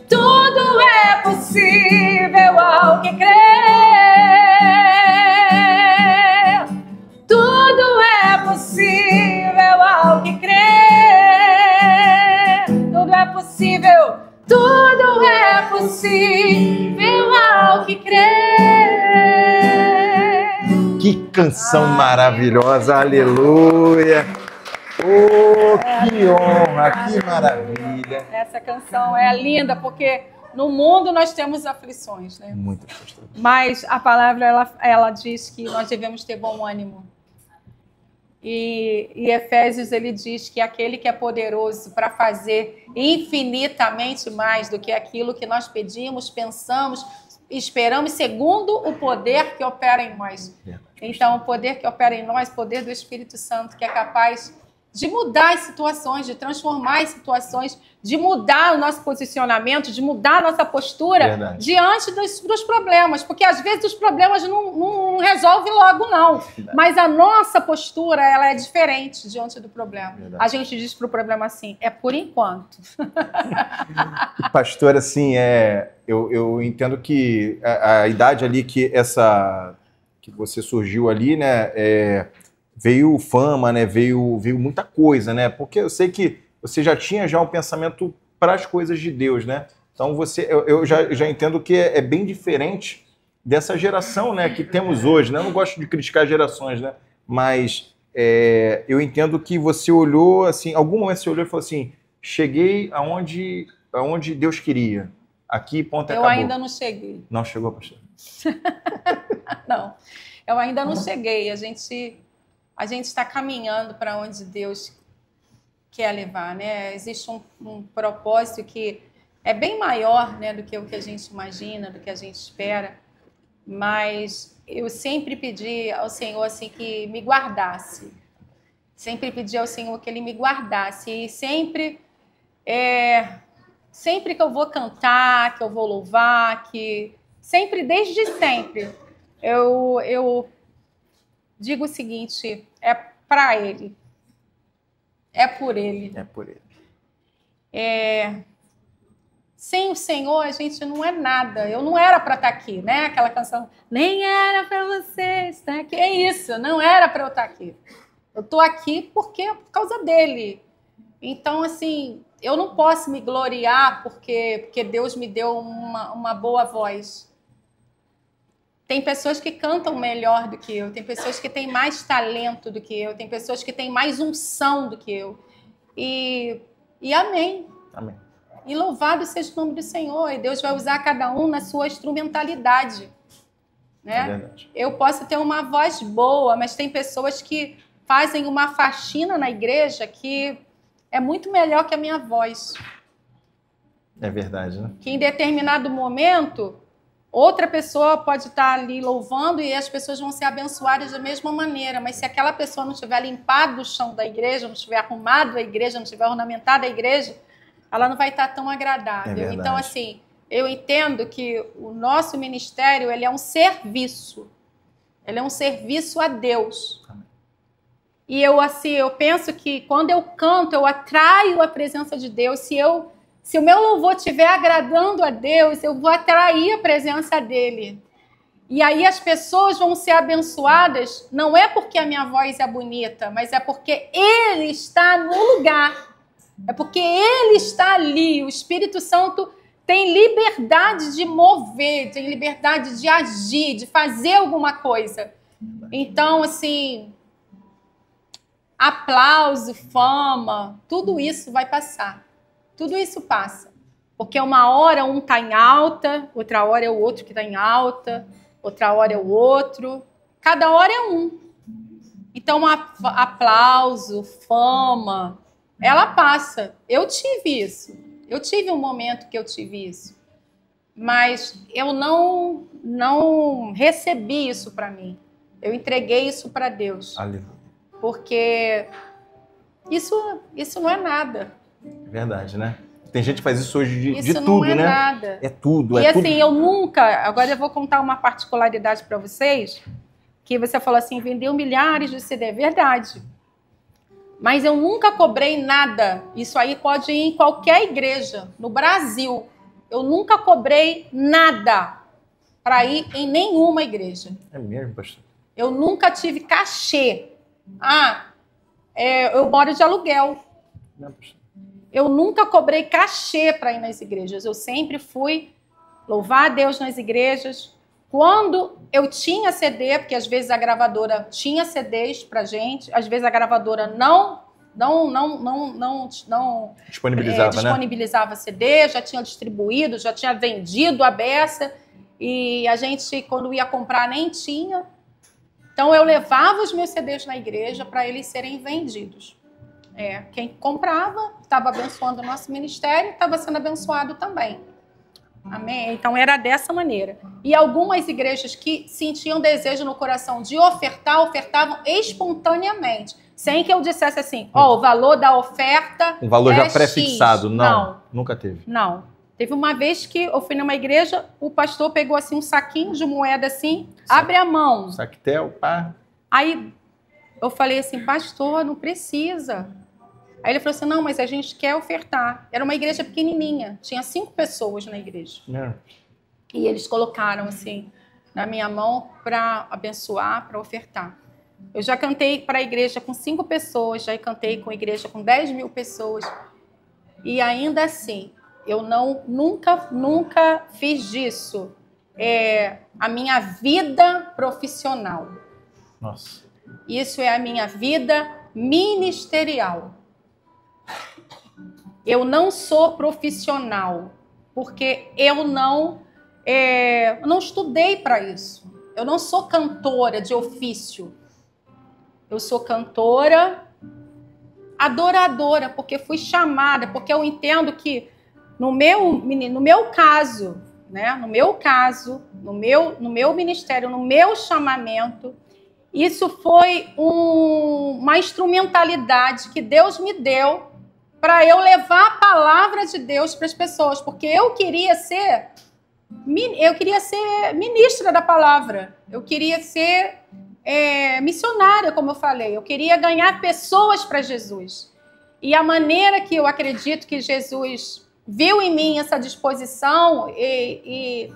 Tudo é possível ao que crê. Tudo é possível ao que crê. Tudo é possível. Tudo é possível ao que crê. Que canção maravilhosa, aleluia! Oh, que honra, que maravilha! Essa canção é linda porque no mundo nós temos aflições, né? Muitas questões. Mas a palavra ela diz que nós devemos ter bom ânimo. E Efésios ele diz que aquele que é poderoso para fazer infinitamente mais do que aquilo que nós pedimos, pensamos, esperamos, segundo o poder que opera em nós. Então, o poder que opera em nós, o poder do Espírito Santo, que é capaz de mudar as situações, de transformar as situações, de mudar o nosso posicionamento, de mudar a nossa postura diante dos problemas. Porque, às vezes, os problemas não resolvem logo, não. Mas a nossa postura, ela é diferente diante do problema. A gente diz para o problema assim, é por enquanto. Pastor, assim, eu entendo que a idade ali que você surgiu ali, né, veio fama, né, veio muita coisa, né, porque eu sei que você já tinha um pensamento para as coisas de Deus, né, então eu já entendo que é bem diferente dessa geração, né, que temos hoje, né, eu não gosto de criticar gerações, né, mas eu entendo que você olhou, assim, algum momento você olhou e falou assim, cheguei aonde Deus queria, aqui, ponto, acabou. Eu ainda não cheguei. Não chegou, pastor? Não, eu ainda não cheguei. A gente está caminhando para onde Deus quer levar, né? Existe um propósito que é bem maior, né, do que o que a gente imagina, do que a gente espera. Mas eu sempre pedi ao Senhor assim que me guardasse. Sempre pedi ao Senhor que Ele me guardasse. E sempre que eu vou cantar, que eu vou louvar, sempre, desde sempre, eu digo o seguinte, é para Ele, é por Ele. É por Ele. Sem o Senhor, a gente não é nada. Eu não era para estar aqui, né? Aquela canção, nem era para você estar aqui. É isso, não era para eu estar aqui. Eu estou aqui por causa dEle. Então, assim, eu não posso me gloriar porque Deus me deu uma boa voz. Tem pessoas que cantam melhor do que eu, tem pessoas que têm mais talento do que eu, tem pessoas que têm mais unção do que eu. E amém. Amém. E louvado seja o nome do Senhor. E Deus vai usar cada um na sua instrumentalidade. Né? É verdade. Eu posso ter uma voz boa, mas tem pessoas que fazem uma faxina na igreja que é muito melhor que a minha voz. É verdade, né? Que em determinado momento, outra pessoa pode estar ali louvando e as pessoas vão ser abençoadas da mesma maneira. Mas se aquela pessoa não tiver limpado o chão da igreja, não tiver arrumado a igreja, não tiver ornamentado a igreja, ela não vai estar tão agradável. Então, assim, eu entendo que o nosso ministério, ele é um serviço. Ele é um serviço a Deus. Amém. E eu penso que quando eu canto, eu atraio a presença de Deus. Se o meu louvor estiver agradando a Deus, eu vou atrair a presença dele. E aí as pessoas vão ser abençoadas, não é porque a minha voz é bonita, mas é porque Ele está no lugar. É porque Ele está ali. O Espírito Santo tem liberdade de mover, tem liberdade de agir, de fazer alguma coisa. Então, assim, aplauso, fama, tudo isso vai passar. Tudo isso passa. Porque uma hora um está em alta, outra hora é o outro que está em alta, outra hora é o outro. Cada hora é um. Então, aplauso, fama, ela passa. Eu tive isso. Eu tive um momento que eu tive isso. Mas eu não recebi isso para mim. Eu entreguei isso para Deus. Aleluia. Porque Isso não é nada. É verdade, né? Tem gente que faz isso hoje de tudo, não é né? Nada. É tudo, E é assim, tudo. eu nunca... Agora eu vou contar uma particularidade para vocês, que você falou assim, vendeu milhares de CD. É verdade. Mas eu nunca cobrei nada. Isso aí pode ir em qualquer igreja, no Brasil. Eu nunca cobrei nada para ir em nenhuma igreja. É mesmo, pastor? Eu nunca tive cachê. Eu moro de aluguel. Não, pastor. Eu nunca cobrei cachê para ir nas igrejas. Eu sempre fui louvar a Deus nas igrejas. Quando eu tinha CD, porque às vezes a gravadora tinha CDs pra gente, às vezes a gravadora não disponibilizava CD, já tinha distribuído, já tinha vendido a beça, e a gente, quando ia comprar, nem tinha. Então eu levava os meus CDs na igreja para eles serem vendidos. Quem comprava estava abençoando o nosso ministério, estava sendo abençoado também. Amém? Então era dessa maneira. E algumas igrejas que sentiam desejo no coração de ofertar, ofertavam espontaneamente, sem que eu dissesse assim, o valor da oferta um valor já X. prefixado. Não, nunca teve. Não. Teve uma vez que eu fui numa igreja, o pastor pegou assim um saquinho de moeda assim, abre a mão. Saquetel, pá. Aí eu falei assim, pastor, não precisa. Aí ele falou assim, não, mas a gente quer ofertar. Era uma igreja pequenininha, tinha 5 pessoas na igreja. E eles colocaram assim, na minha mão para abençoar, para ofertar. Eu já cantei para a igreja com 5 pessoas, já cantei com a igreja com 10 mil pessoas. E ainda assim, eu nunca fiz disso a minha vida profissional. Nossa. Isso é a minha vida ministerial. Eu não sou profissional, porque eu não estudei para isso. Eu não sou cantora de ofício. Eu sou cantora adoradora, porque fui chamada, porque eu entendo que no meu caso, né, no meu ministério, no meu chamamento, isso foi uma instrumentalidade que Deus me deu para eu levar a palavra de Deus para as pessoas, porque eu queria ser ministra da palavra, eu queria ser missionária, como eu falei, eu queria ganhar pessoas para Jesus. E a maneira que eu acredito que Jesus viu em mim essa disposição e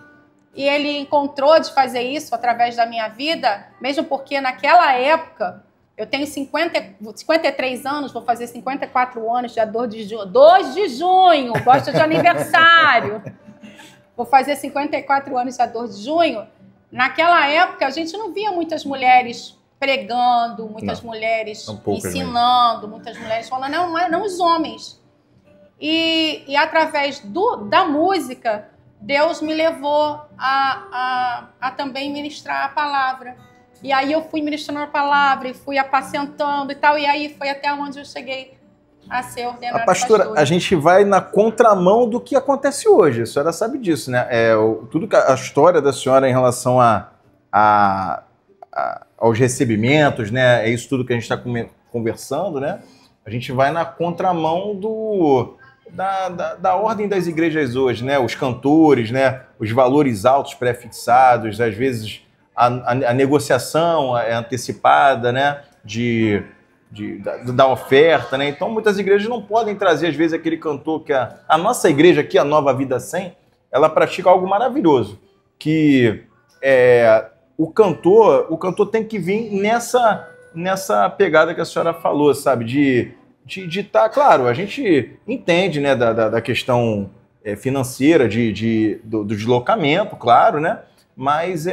ele encontrou de fazer isso através da minha vida, mesmo porque naquela época, eu tenho 53 anos, vou fazer 54 anos, dia 2 de junho, gosto de aniversário. Vou fazer 54 anos dia 2 de junho. Naquela época, a gente não via muitas mulheres pregando, muitas mulheres ensinando, muitas mulheres falando, não os homens. E através da música, Deus me levou a também ministrar a palavra. E aí eu fui ministrando a palavra e fui apacentando e tal. E aí foi até onde eu cheguei a ser ordenada pastora. A gente vai na contramão do que acontece hoje. A senhora sabe disso, né? A história da senhora em relação aos recebimentos, né? É isso tudo que a gente está conversando, né? A gente vai na contramão da ordem das igrejas hoje, né? Os cantores, né? Os valores altos pré-fixados, às vezes a negociação é antecipada, né? Da oferta, né? Então muitas igrejas não podem trazer às vezes aquele cantor que a nossa igreja aqui, a Nova Vida 100, ela pratica algo maravilhoso, que o cantor tem que vir nessa pegada que a senhora falou, sabe? De estar, claro, a gente entende, né, da questão financeira, do deslocamento, claro, né? Mas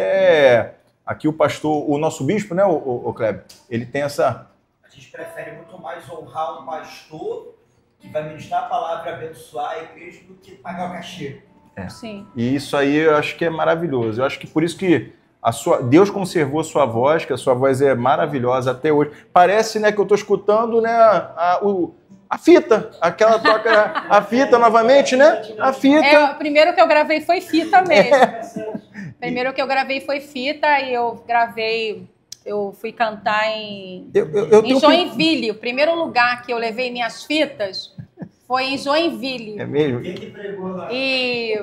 aqui o nosso bispo, né, o Kleber, ele tem essa... A gente prefere muito mais honrar um pastor que vai ministrar a palavra e abençoar a igreja do que pagar o cachê. Sim. E isso aí eu acho que é maravilhoso. Eu acho que por isso que Deus conservou a sua voz, que a sua voz é maravilhosa até hoje. Parece, né, que eu estou escutando, né, a fita, aquela toca a fita novamente, né? A fita. O primeiro que eu gravei foi fita mesmo. Primeiro que eu gravei foi fita e eu gravei eu fui cantar em tenho Joinville. O primeiro lugar que eu levei minhas fitas foi em Joinville. É mesmo? Quem que pregou lá? E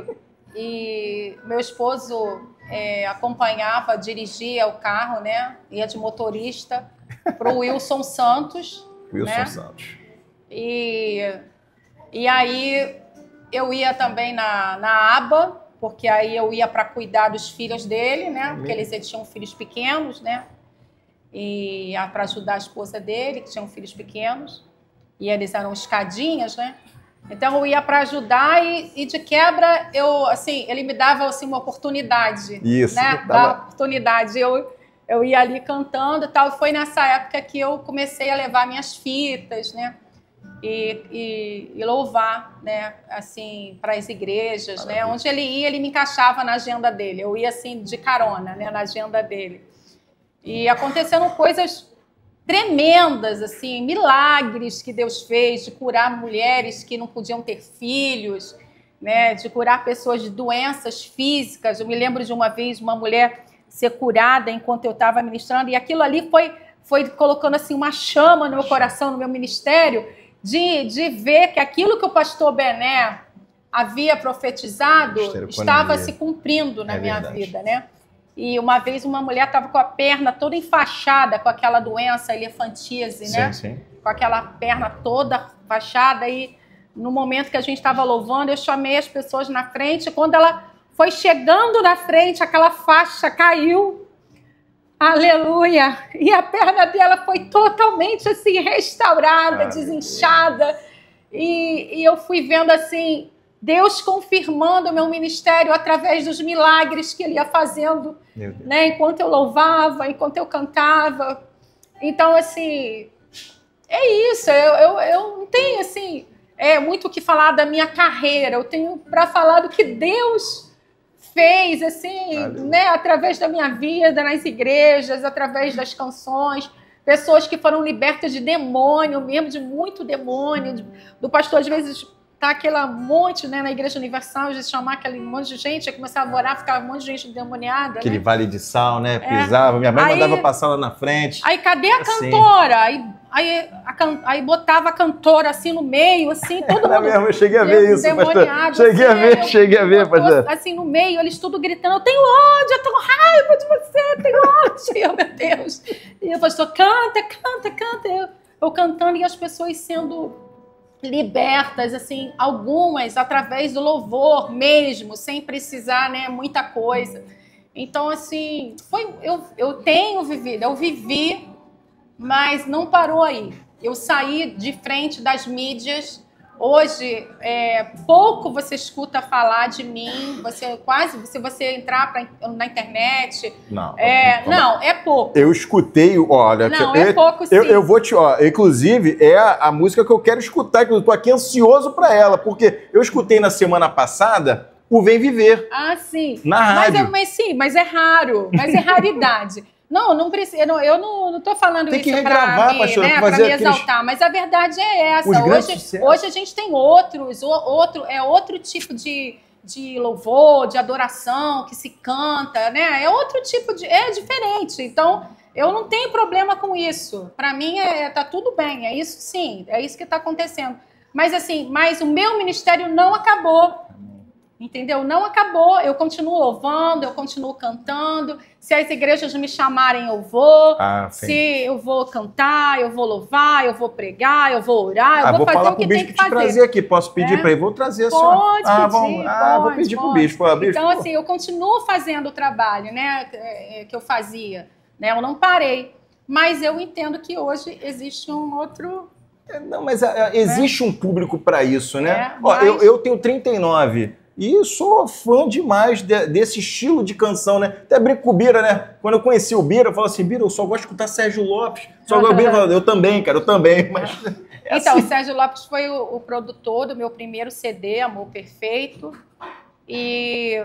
meu esposo acompanhava, dirigia o carro, né? Ia de motorista para o Wilson Santos. Wilson né? Santos. E aí eu ia também na aba, porque aí eu ia para cuidar dos filhos dele, né? Porque eles tinham filhos pequenos, né? E para ajudar a esposa dele, que tinham filhos pequenos. E eles eram escadinhas, né? Então eu ia para ajudar e de quebra ele me dava assim uma oportunidade, Isso, né? Da oportunidade. Eu ia ali cantando e tal. E foi nessa época que eu comecei a levar minhas fitas, né? E louvar, né? Assim, para as igrejas, né? Onde ele ia, ele me encaixava na agenda dele. Eu ia assim de carona, né? Na agenda dele. E aconteceram coisas tremendas, assim, milagres que Deus fez de curar mulheres que não podiam ter filhos, né? De curar pessoas de doenças físicas. Eu me lembro de uma vez uma mulher ser curada enquanto eu estava ministrando, e aquilo ali foi colocando assim uma chama no meu coração, no meu ministério, de ver que aquilo que o pastor Bené havia profetizado estava se cumprindo na minha vida, né? E uma vez uma mulher estava com a perna toda enfaixada com aquela doença, elefantíase, né? Sim. Com aquela perna toda enfaixada, e no momento que a gente estava louvando, eu chamei as pessoas na frente, e quando ela foi chegando na frente, aquela faixa caiu, aleluia, e a perna dela foi totalmente assim, restaurada, desinchada, e eu fui vendo assim, Deus confirmando o meu ministério através dos milagres que Ele ia fazendo, né? Enquanto eu louvava, enquanto eu cantava. Então, assim, é isso. Eu não tenho, assim, muito o que falar da minha carreira. Eu tenho para falar do que Deus fez, assim, né? Através da minha vida, nas igrejas, através das canções. Pessoas que foram libertas de demônio, mesmo de muito demônio. Do pastor, às vezes... Tá aquele monte, né, na Igreja Universal, de chamar aquele monte de gente, ia começar a orar, ficava um monte de gente endemoniada. Aquele né? vale de sal, né? Pisava. Minha mãe mandava passar lá na frente. Aí cadê a cantora? Aí botava a cantora assim no meio, assim, todo mundo. Mesmo, eu cheguei a ver isso, pastor. Cheguei a ver, pastor. Assim, no meio, eles tudo gritando: eu tenho ódio, eu tenho raiva de você, eu tenho ódio. E eu, meu Deus. E o pastor, canta. Eu cantando e as pessoas sendo libertas, assim, algumas através do louvor mesmo, sem precisar, né, muita coisa. Então, assim, eu tenho vivido, eu vivi, mas não parou aí. Eu saí de frente das mídias. Hoje, pouco você escuta falar de mim, se você entrar na internet... Não, é pouco. Eu escutei, olha... Não, é pouco sim. Eu vou te... inclusive, é a música que eu quero escutar, que eu tô aqui ansioso para ela, porque eu escutei na semana passada o Vem Viver. Ah, sim. Na rádio. Mas é raro, mas é raridade. Não precisa. Eu não estou falando tem isso para me exaltar, mas a verdade é essa. Hoje a gente tem outro tipo de louvor, de adoração que se canta, né? É outro tipo é diferente. Então, eu não tenho problema com isso. Para mim, tá tudo bem. É isso sim, é isso que está acontecendo. Mas assim, o meu ministério não acabou. Entendeu? Não acabou. Eu continuo louvando, eu continuo cantando. Se as igrejas me chamarem, eu vou. Se eu vou cantar, eu vou louvar, eu vou pregar, eu vou orar, eu vou fazer o que tem que fazer. Trazer aqui. Posso pedir para ele? Vou trazer pode pedir. Vou pedir para o bispo. Então, assim, eu continuo fazendo o trabalho, né, que eu fazia. Né? Eu não parei. Mas eu entendo que hoje existe um outro... Não, mas existe um público para isso, né? Mas... eu tenho 39. E sou fã demais desse estilo de canção, né? Até brinco com o Bira, né? Quando eu conheci o Bira, eu falo assim, Bira, eu só gosto de escutar Sérgio Lopes. O Bira fala, eu também, cara, eu também. Mas então, assim. O Sérgio Lopes foi o produtor do meu primeiro CD, Amor Perfeito. E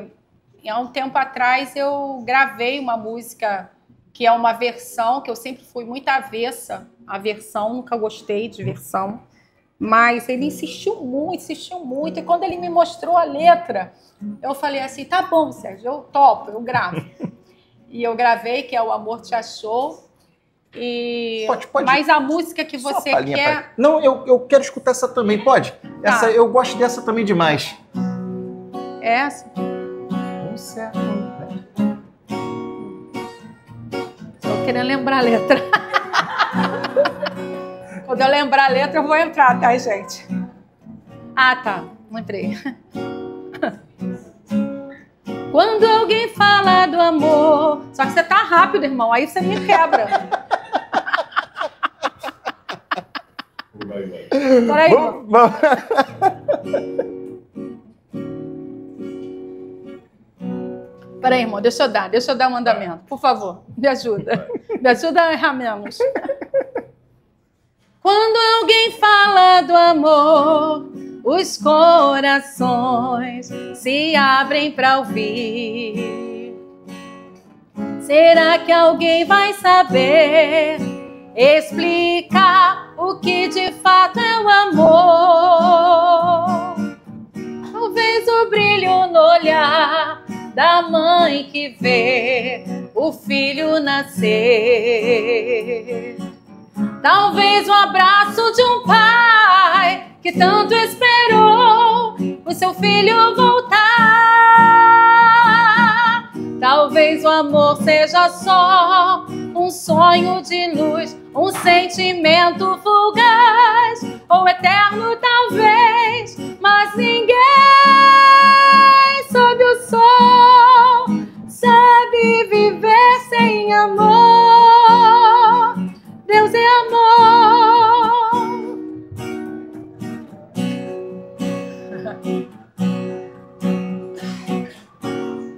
há um tempo atrás eu gravei uma música que é uma versão, que eu sempre fui muito avessa à versão, nunca gostei de versão. Mas ele insistiu muito. E quando ele me mostrou a letra, eu falei assim, tá bom, Sérgio, eu topo, eu gravo. E eu gravei, que é O Amor Te Achou. Pode. Mas a música que Só você a palhinha, quer... palhinha. Não, eu quero escutar essa também, pode? Essa, eu gosto dessa também demais. Essa? Certo. Tô querendo lembrar a letra. Quando eu lembrar a letra, eu vou entrar, tá, gente? Ah, tá. Lembrei. Quando alguém fala do amor... Só que você tá rápido, irmão. Aí você me quebra. Peraí, irmão. Peraí, irmão. Deixa eu dar um mandamento. Por favor, me ajuda. Me ajuda a errar menos. Quando alguém fala do amor, os corações se abrem para ouvir. Será que alguém vai saber explicar o que de fato é o amor? Talvez o brilho no olhar da mãe que vê o filho nascer. Talvez o abraço de um pai que tanto esperou o seu filho voltar. Talvez o amor seja só um sonho de luz, um sentimento fugaz ou eterno talvez, mas ninguém sob o sol sabe viver sem amor. Deus é amor.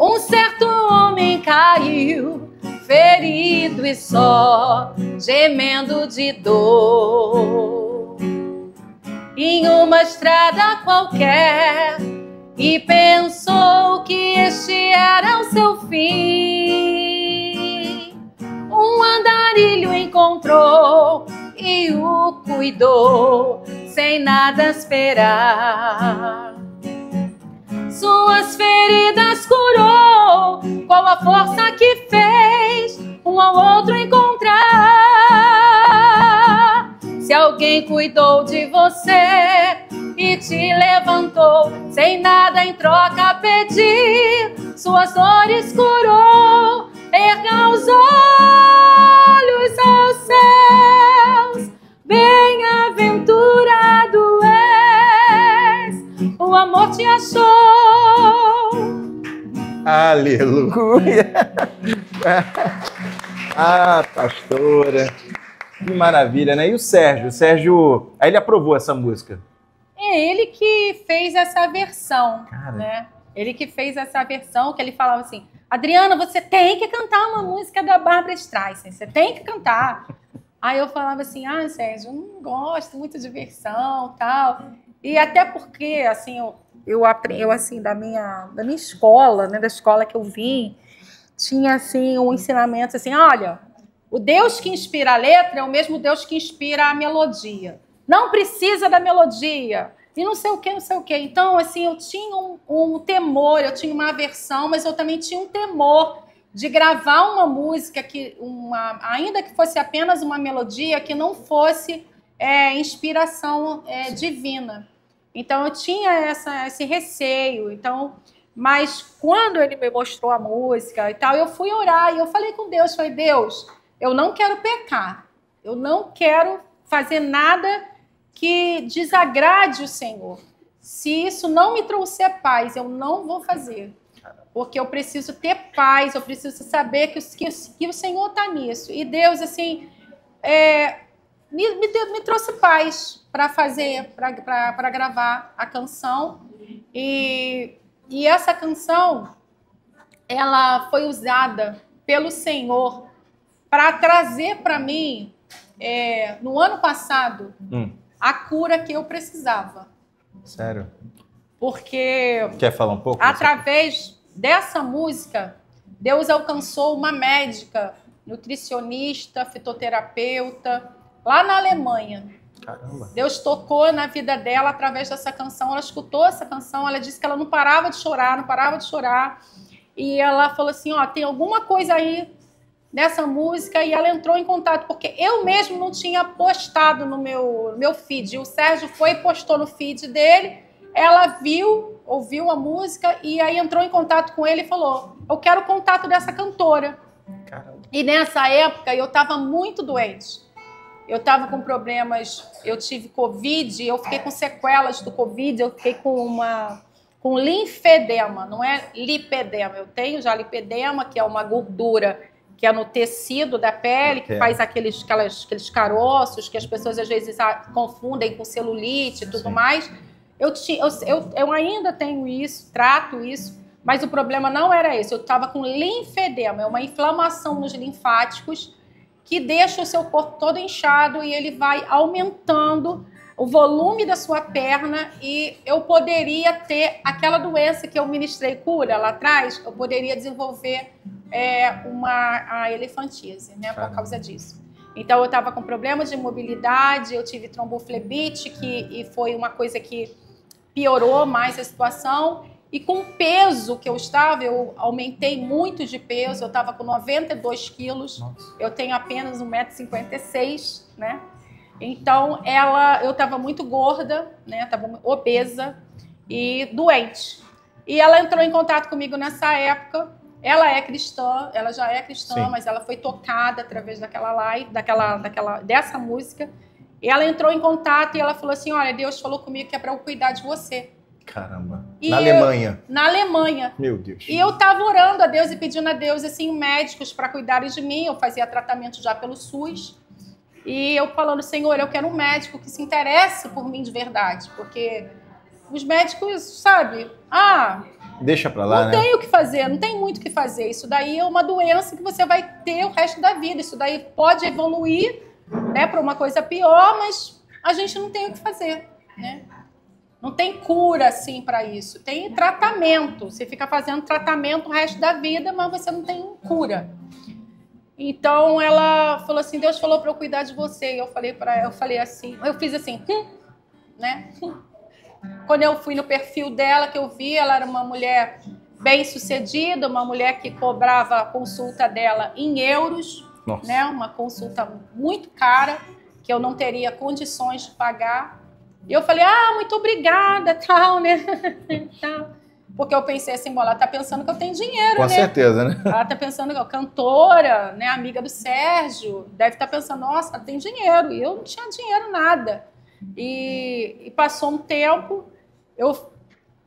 Um certo homem caiu, ferido e só, gemendo de dor, em uma estrada qualquer, e pensou que este era o seu fim. Um andarilho encontrou e o cuidou, sem nada esperar. Suas feridas curou, com a força que fez um ao outro encontrar. Se alguém cuidou de você e te levantou, sem nada em troca pedir, suas dores curou, erga os olhos aos céus, bem-aventurado és, o amor te achou. Aleluia! Ah, pastora, que maravilha, né? E o Sérgio, aí ele aprovou essa música. É ele que fez essa versão, Cara. né? Ele que fez essa versão, que ele falava assim, Adriana, você tem que cantar uma música da Barbra Streisand, você tem que cantar. Aí eu falava assim, Sérgio, eu não gosto muito de versão, tal. E até porque, assim, eu assim, da minha escola, né, da escola que eu vim, tinha, assim, um ensinamento, assim, olha, o Deus que inspira a letra é o mesmo Deus que inspira a melodia. Não precisa da melodia. E não sei o que, não sei o que. Então, assim, eu tinha um temor, eu tinha uma aversão, mas eu também tinha um temor de gravar uma música, ainda que fosse apenas uma melodia, que não fosse inspiração divina. Então, eu tinha esse receio. Então, mas quando ele me mostrou a música e tal, eu fui orar e eu falei com Deus, falei, Deus, eu não quero pecar, eu não quero fazer nada que desagrade o Senhor. Se isso não me trouxer paz, eu não vou fazer. Porque eu preciso ter paz, eu preciso saber que o Senhor está nisso. E Deus, assim, me trouxe paz para fazer, para gravar a canção. E essa canção, ela foi usada pelo Senhor para trazer para mim, no ano passado, a cura que eu precisava. Sério? Porque... Quer falar um pouco? Através dessa música, Deus alcançou uma médica, nutricionista, fitoterapeuta, lá na Alemanha. Caramba. Deus tocou na vida dela através dessa canção. Ela escutou essa canção, ela disse que ela não parava de chorar, não parava de chorar. E ela falou assim, tem alguma coisa aí nessa música e ela entrou em contato, porque eu mesmo não tinha postado no meu feed. O Sérgio foi e postou no feed dele, ela viu, ouviu a música e aí entrou em contato com ele e falou: eu quero o contato dessa cantora. Caramba. E nessa época eu estava muito doente. Eu estava com problemas, eu tive Covid, eu fiquei com sequelas do Covid, eu fiquei com linfedema, não é lipedema. Eu tenho já lipedema, que é uma gordura que é no tecido da pele, que faz aqueles caroços que as pessoas às vezes confundem com celulite e tudo mais. Eu ainda tenho isso, trato isso, mas o problema não era esse. Eu estava com linfedema, é uma inflamação nos linfáticos que deixa o seu corpo todo inchado e ele vai aumentando o volume da sua perna e eu poderia ter aquela doença que eu ministrei cura lá atrás, eu poderia desenvolver a elefantise, né, por causa disso. Então eu estava com problemas de mobilidade, eu tive tromboflebite, e foi uma coisa que piorou mais a situação. E com o peso que eu estava, eu aumentei muito de peso, eu estava com 92 quilos, eu tenho apenas 1,56 m, né? Então, eu estava muito gorda, né? Estava obesa e doente. E ela entrou em contato comigo nessa época. Ela é cristã, ela já é cristã, sim, mas ela foi tocada através daquela live, dessa música. E ela entrou em contato e ela falou assim: olha, Deus falou comigo que é para eu cuidar de você. Caramba. Na Alemanha. Na Alemanha. Meu Deus. E eu estava orando a Deus e pedindo a Deus assim, médicos para cuidarem de mim. Eu fazia tratamento já pelo SUS. E eu falando: Senhor, eu quero um médico que se interesse por mim de verdade. Porque os médicos, sabe? Deixa pra lá, não tem o que fazer, não tem muito o que fazer. Isso daí é uma doença que você vai ter o resto da vida. Isso daí pode evoluir, né, para uma coisa pior, mas a gente não tem o que fazer, né? Não tem cura, assim, para isso. Tem tratamento. Você fica fazendo tratamento o resto da vida, mas você não tem cura. Então, ela falou assim: Deus falou para eu cuidar de você. E eu falei para ela, eu fiz assim, né? Quando eu fui no perfil dela, que eu vi, ela era uma mulher bem-sucedida, uma mulher que cobrava a consulta dela em euros, né? Uma consulta muito cara, que eu não teria condições de pagar. E eu falei: muito obrigada, tal, né? Porque eu pensei assim: bom, ela tá pensando que eu tenho dinheiro, com né? certeza, né? Ela tá pensando que eu cantora, né? Amiga do Sérgio, deve estar pensando: nossa, ela tem dinheiro. E eu não tinha dinheiro nada. E passou um tempo, eu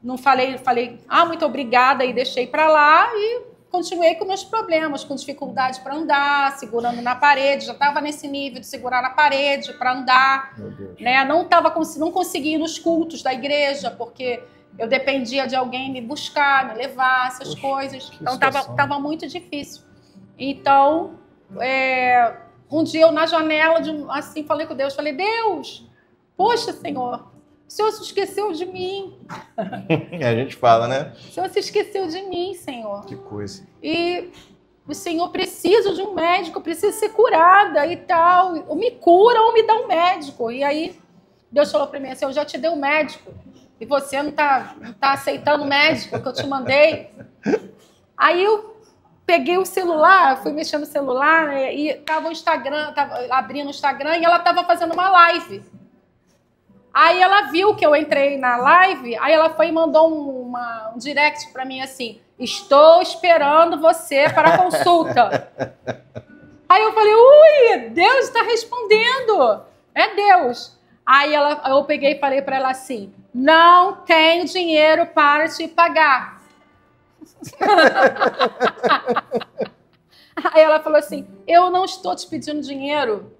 não falei, muito obrigada, e deixei para lá e continuei com meus problemas, com dificuldade para andar, segurando na parede. Já estava nesse nível de segurar na parede para andar, né? Não conseguia ir nos cultos da igreja, porque eu dependia de alguém me buscar, me levar, essas coisas. Então estava muito difícil. Então, um dia eu na janela, assim, falei com Deus, falei: Deus, poxa, Senhor, o Senhor se esqueceu de mim. A gente fala, né? O Senhor se esqueceu de mim, Senhor. Que coisa. E o Senhor precisa de um médico, precisa ser curada e tal. Ou me cura ou me dá um médico. E aí Deus falou para mim assim: eu já te dei um médico e você não tá aceitando o médico que eu te mandei. Aí eu peguei o celular, fui mexendo no celular, né, e tava o Instagram, abrindo o Instagram e ela tava fazendo uma live. Aí ela viu que eu entrei na live, aí ela foi e mandou um direct para mim assim: estou esperando você para a consulta. Aí eu falei: ui, Deus está respondendo, é Deus. Aí eu peguei e falei para ela assim: não tenho dinheiro para te pagar. Aí ela falou assim: eu não estou te pedindo dinheiro.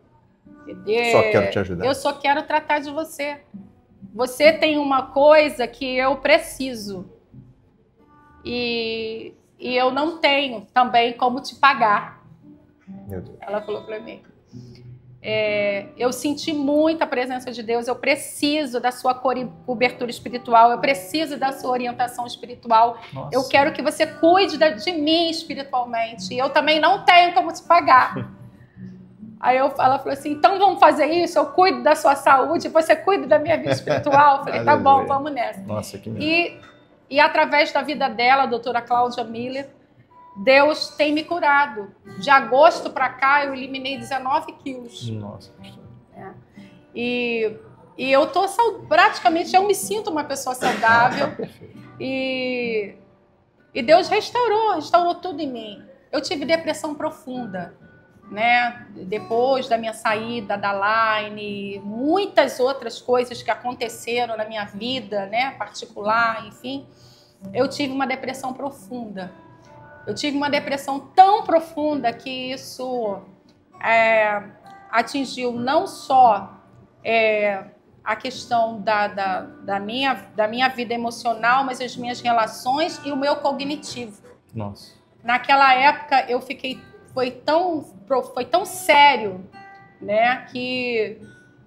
Só quero te ajudar. Eu só quero tratar de você. Você tem uma coisa que eu preciso. E eu não tenho também como te pagar. Meu Deus. Ela falou para mim: eu senti muita presença de Deus, eu preciso da sua cobertura espiritual, eu preciso da sua orientação espiritual. Nossa. Eu quero que você cuide de mim espiritualmente. E eu também não tenho como te pagar. Aí ela falou assim: então vamos fazer isso, eu cuido da sua saúde, você cuida da minha vida espiritual. Eu falei: tá bom, vamos nessa. Nossa, que medo. E através da vida dela, a doutora Cláudia Miller, Deus tem me curado. De agosto para cá, eu eliminei 19 quilos. Nossa, pastor. E eu tô praticamente, eu me sinto uma pessoa saudável. Perfeito. E Deus restaurou tudo em mim. Eu tive depressão profunda, né? Depois da minha saída da Line, muitas outras coisas que aconteceram na minha vida, né? Particular, enfim. Eu tive uma depressão profunda. Eu tive uma depressão tão profunda que isso atingiu não só a questão da minha vida emocional, mas as minhas relações e o meu cognitivo. Nossa. Naquela época foi tão sério, né, que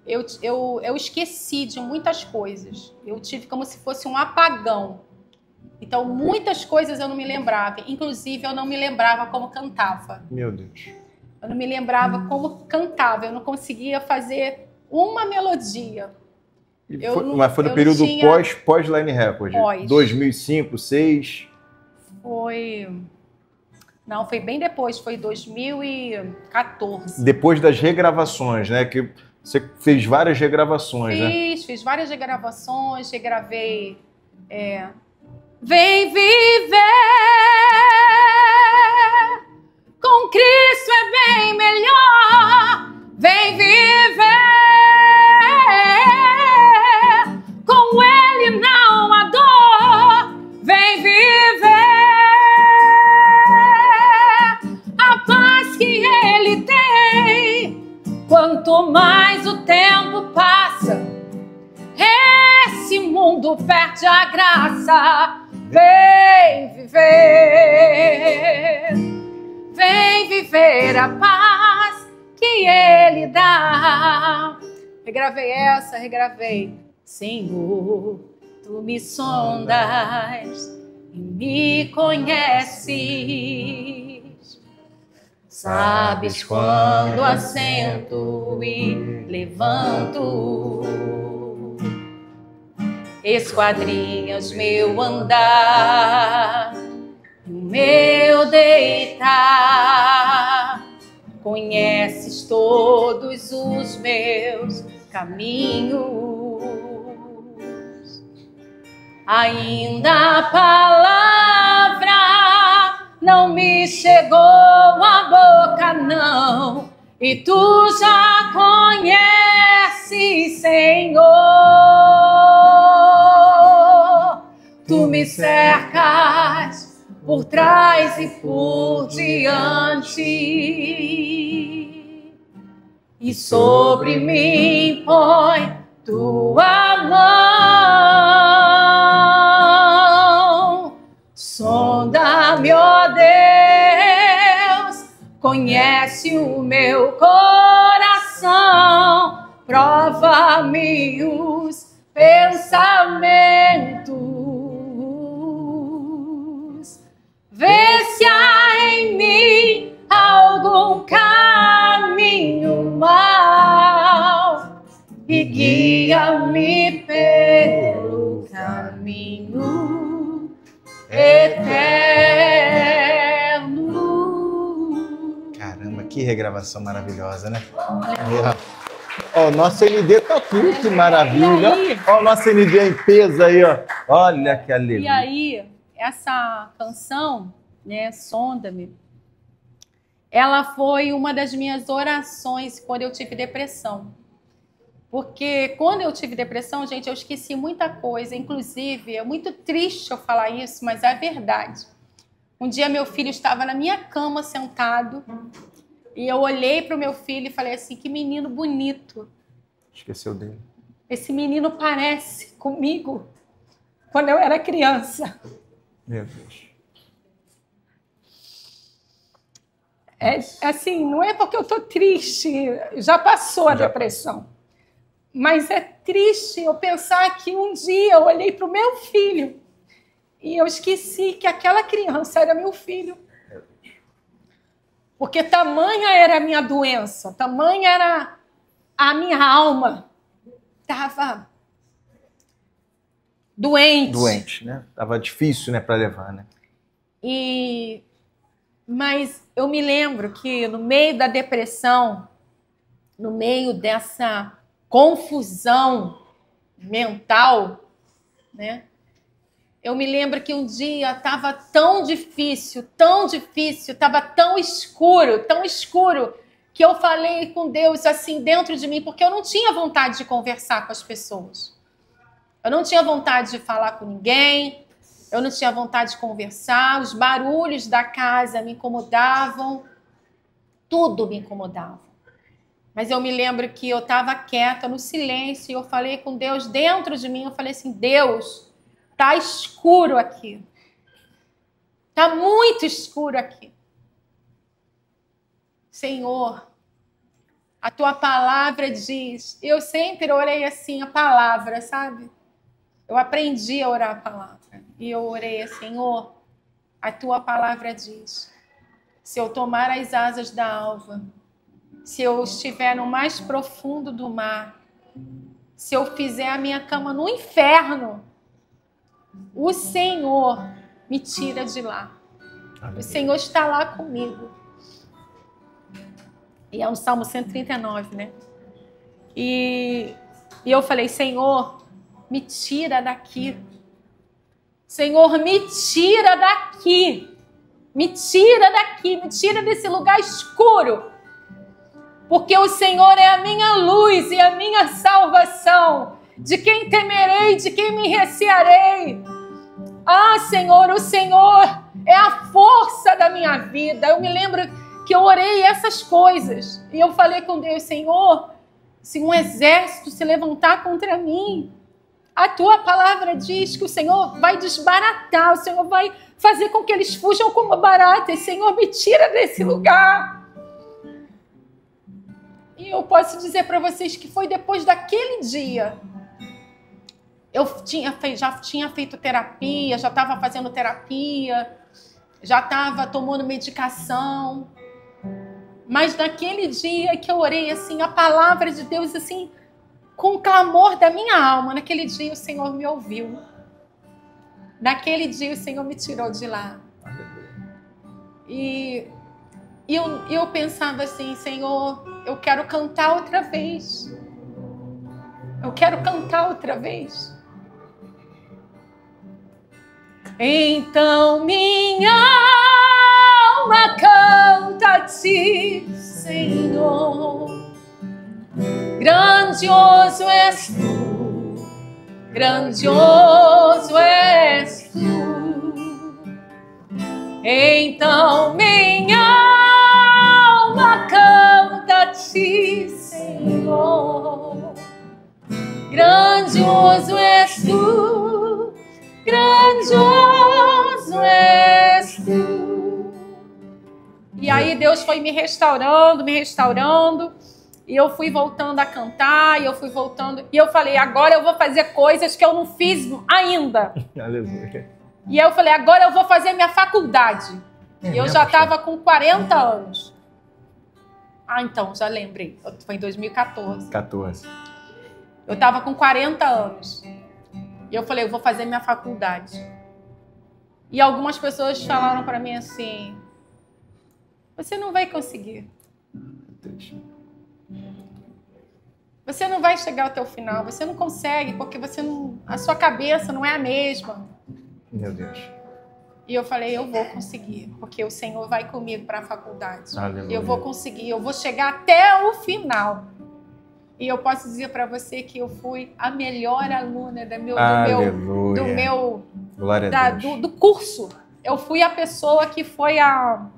eu esqueci de muitas coisas. Eu tive como se fosse um apagão. Então, muitas coisas eu não me lembrava. Inclusive, eu não me lembrava como cantava. Meu Deus. Eu não me lembrava como cantava. Eu não conseguia fazer uma melodia. Mas foi no período pós-Line Record? Pós. 2005, 2006? Não, foi bem depois. Foi 2014. Depois das regravações, né? Que você fez várias regravações, né? Fiz várias regravações. Regravei... Vem viver com Cristo é bem melhor. Vem viver com Ele não há dor. Vem viver a paz que Ele tem. Quanto mais o tempo passa, esse mundo perde a graça. Vem viver a paz que Ele dá. Regravei. Senhor, Tu me sondas e me conheces. Sabes quando assento e levanto. Esquadrinhas meu andar, o meu deitar. Conheces todos os meus caminhos. Ainda a palavra não me chegou à boca, não. E Tu já conheces, Senhor. Tu me cercas por trás e por diante, e sobre mim põe Tua mão. Sonda-me, ó Deus, conhece o meu coração, prova-me os pensamentos. Vê se há em mim algum caminho mau e guia-me pelo caminho eterno. Caramba, que regravação maravilhosa, né? Ó, nossa ND tá aqui, que maravilha. Ó, nossa ND em peso aí, ó. Olha que alegria. E aí, essa canção, né, Sonda-me, ela foi uma das minhas orações quando eu tive depressão. Porque quando eu tive depressão, gente, eu esqueci muita coisa. Inclusive, é muito triste eu falar isso, mas é verdade. Um dia meu filho estava na minha cama sentado e eu olhei para o meu filho e falei assim, que menino bonito. Esqueceu dele. Esse menino parece comigo quando eu era criança. Meu Deus. Assim, não é porque eu estou triste, já passou a depressão. Mas é triste eu pensar que um dia eu olhei para o meu filho e eu esqueci que aquela criança era meu filho. Porque tamanha era a minha doença, tamanha era a minha alma. Estava doente. Doente, né? Tava difícil, né, para levar, né? E Mas eu me lembro que no meio da depressão, no meio dessa confusão mental, né? Eu me lembro que um dia estava tão difícil, estava tão escuro, que eu falei com Deus assim dentro de mim, porque eu não tinha vontade de conversar com as pessoas. Eu não tinha vontade de falar com ninguém, eu não tinha vontade de conversar, os barulhos da casa me incomodavam, tudo me incomodava. Mas eu me lembro que eu estava quieta, no silêncio, e eu falei com Deus dentro de mim, eu falei assim, Deus, tá escuro aqui. Tá muito escuro aqui. Senhor, a tua palavra diz, eu sempre orei assim, a palavra, sabe? Eu aprendi a orar a palavra. E eu orei, Senhor, a tua palavra diz, se eu tomar as asas da alva, se eu estiver no mais profundo do mar, se eu fizer a minha cama no inferno, o Senhor me tira de lá. O Senhor está lá comigo. E é um Salmo 139, né? E eu falei, Senhor, me tira daqui. Senhor, me tira daqui. Me tira daqui, me tira desse lugar escuro. Porque o Senhor é a minha luz e a minha salvação. De quem temerei, de quem me recearei. Ah, Senhor, o Senhor é a força da minha vida. Eu me lembro que eu orei essas coisas. E eu falei com Deus, Senhor, se um exército se levantar contra mim, a tua palavra diz que o Senhor vai desbaratar, o Senhor vai fazer com que eles fujam como baratas. Senhor, me tira desse lugar. E eu posso dizer para vocês que foi depois daquele dia. Eu já tinha feito terapia, já estava fazendo terapia, já estava tomando medicação. Mas naquele dia que eu orei assim, a palavra de Deus assim, com o clamor da minha alma, naquele dia o Senhor me ouviu. Naquele dia o Senhor me tirou de lá. E eu pensava assim, Senhor, eu quero cantar outra vez. Eu quero cantar outra vez. Então minha alma canta a ti, Senhor. Grandioso és tu, grandioso és tu. Então minha alma canta a ti, Senhor. Grandioso és tu, grandioso és tu. E aí Deus foi me restaurando, e eu fui voltando a cantar, e eu fui voltando, e eu falei, agora eu vou fazer coisas que eu não fiz ainda. Aleluia. E eu falei, agora eu vou fazer minha faculdade. E eu já estava com 40 anos. Ah, então, já lembrei. Foi em 2014. 14. Eu estava com 40 anos. E eu falei, eu vou fazer minha faculdade. E algumas pessoas falaram para mim assim, você não vai conseguir. Você não vai chegar até o final, você não consegue, porque a sua cabeça não é a mesma. Meu Deus. E eu falei, eu vou conseguir, porque o Senhor vai comigo para a faculdade. Aleluia. Eu vou conseguir, eu vou chegar até o final. E eu posso dizer para você que eu fui a melhor aluna do curso. Eu fui a pessoa que foi a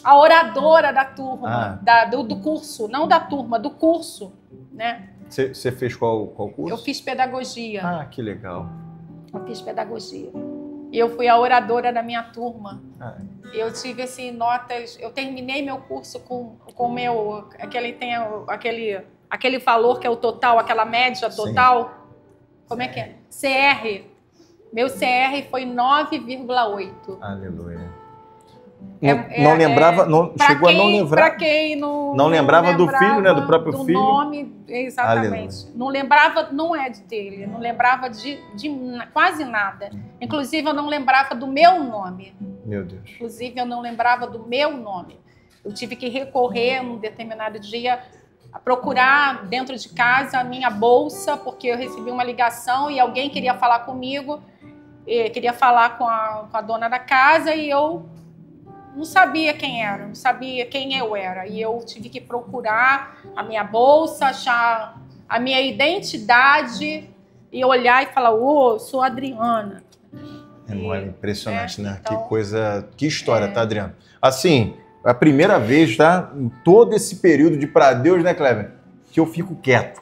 oradora da turma, do curso, não da turma, do curso, né? Você fez qual curso? Eu fiz pedagogia. Ah, que legal. Eu fiz pedagogia. E eu fui a oradora da minha turma. Eu tive assim notas. Eu terminei meu curso com meu aquele valor que é o total, aquela média total. Sim. Como é que é? CR. Meu CR foi 9,8. Aleluia. Não lembrava, chegou a não lembrar. Para quem não lembrava do filho, né? Do próprio filho. Do nome, exatamente. Aleluia. Não lembrava, não é dele, não lembrava de quase nada. Inclusive, eu não lembrava do meu nome. Meu Deus. Inclusive, eu não lembrava do meu nome. Eu tive que recorrer, num determinado dia, a procurar dentro de casa a minha bolsa, porque eu recebi uma ligação e alguém queria falar comigo, queria falar com a dona da casa, e eu não sabia quem era, não sabia quem eu era. E eu tive que procurar a minha bolsa, achar a minha identidade e olhar e falar, eu sou a Adriana. É impressionante, né? Então, que coisa, que história, tá, Adriana? Assim, é a primeira vez, tá? Em todo esse período de pra Deus, né, Kleber? Que eu fico quieto.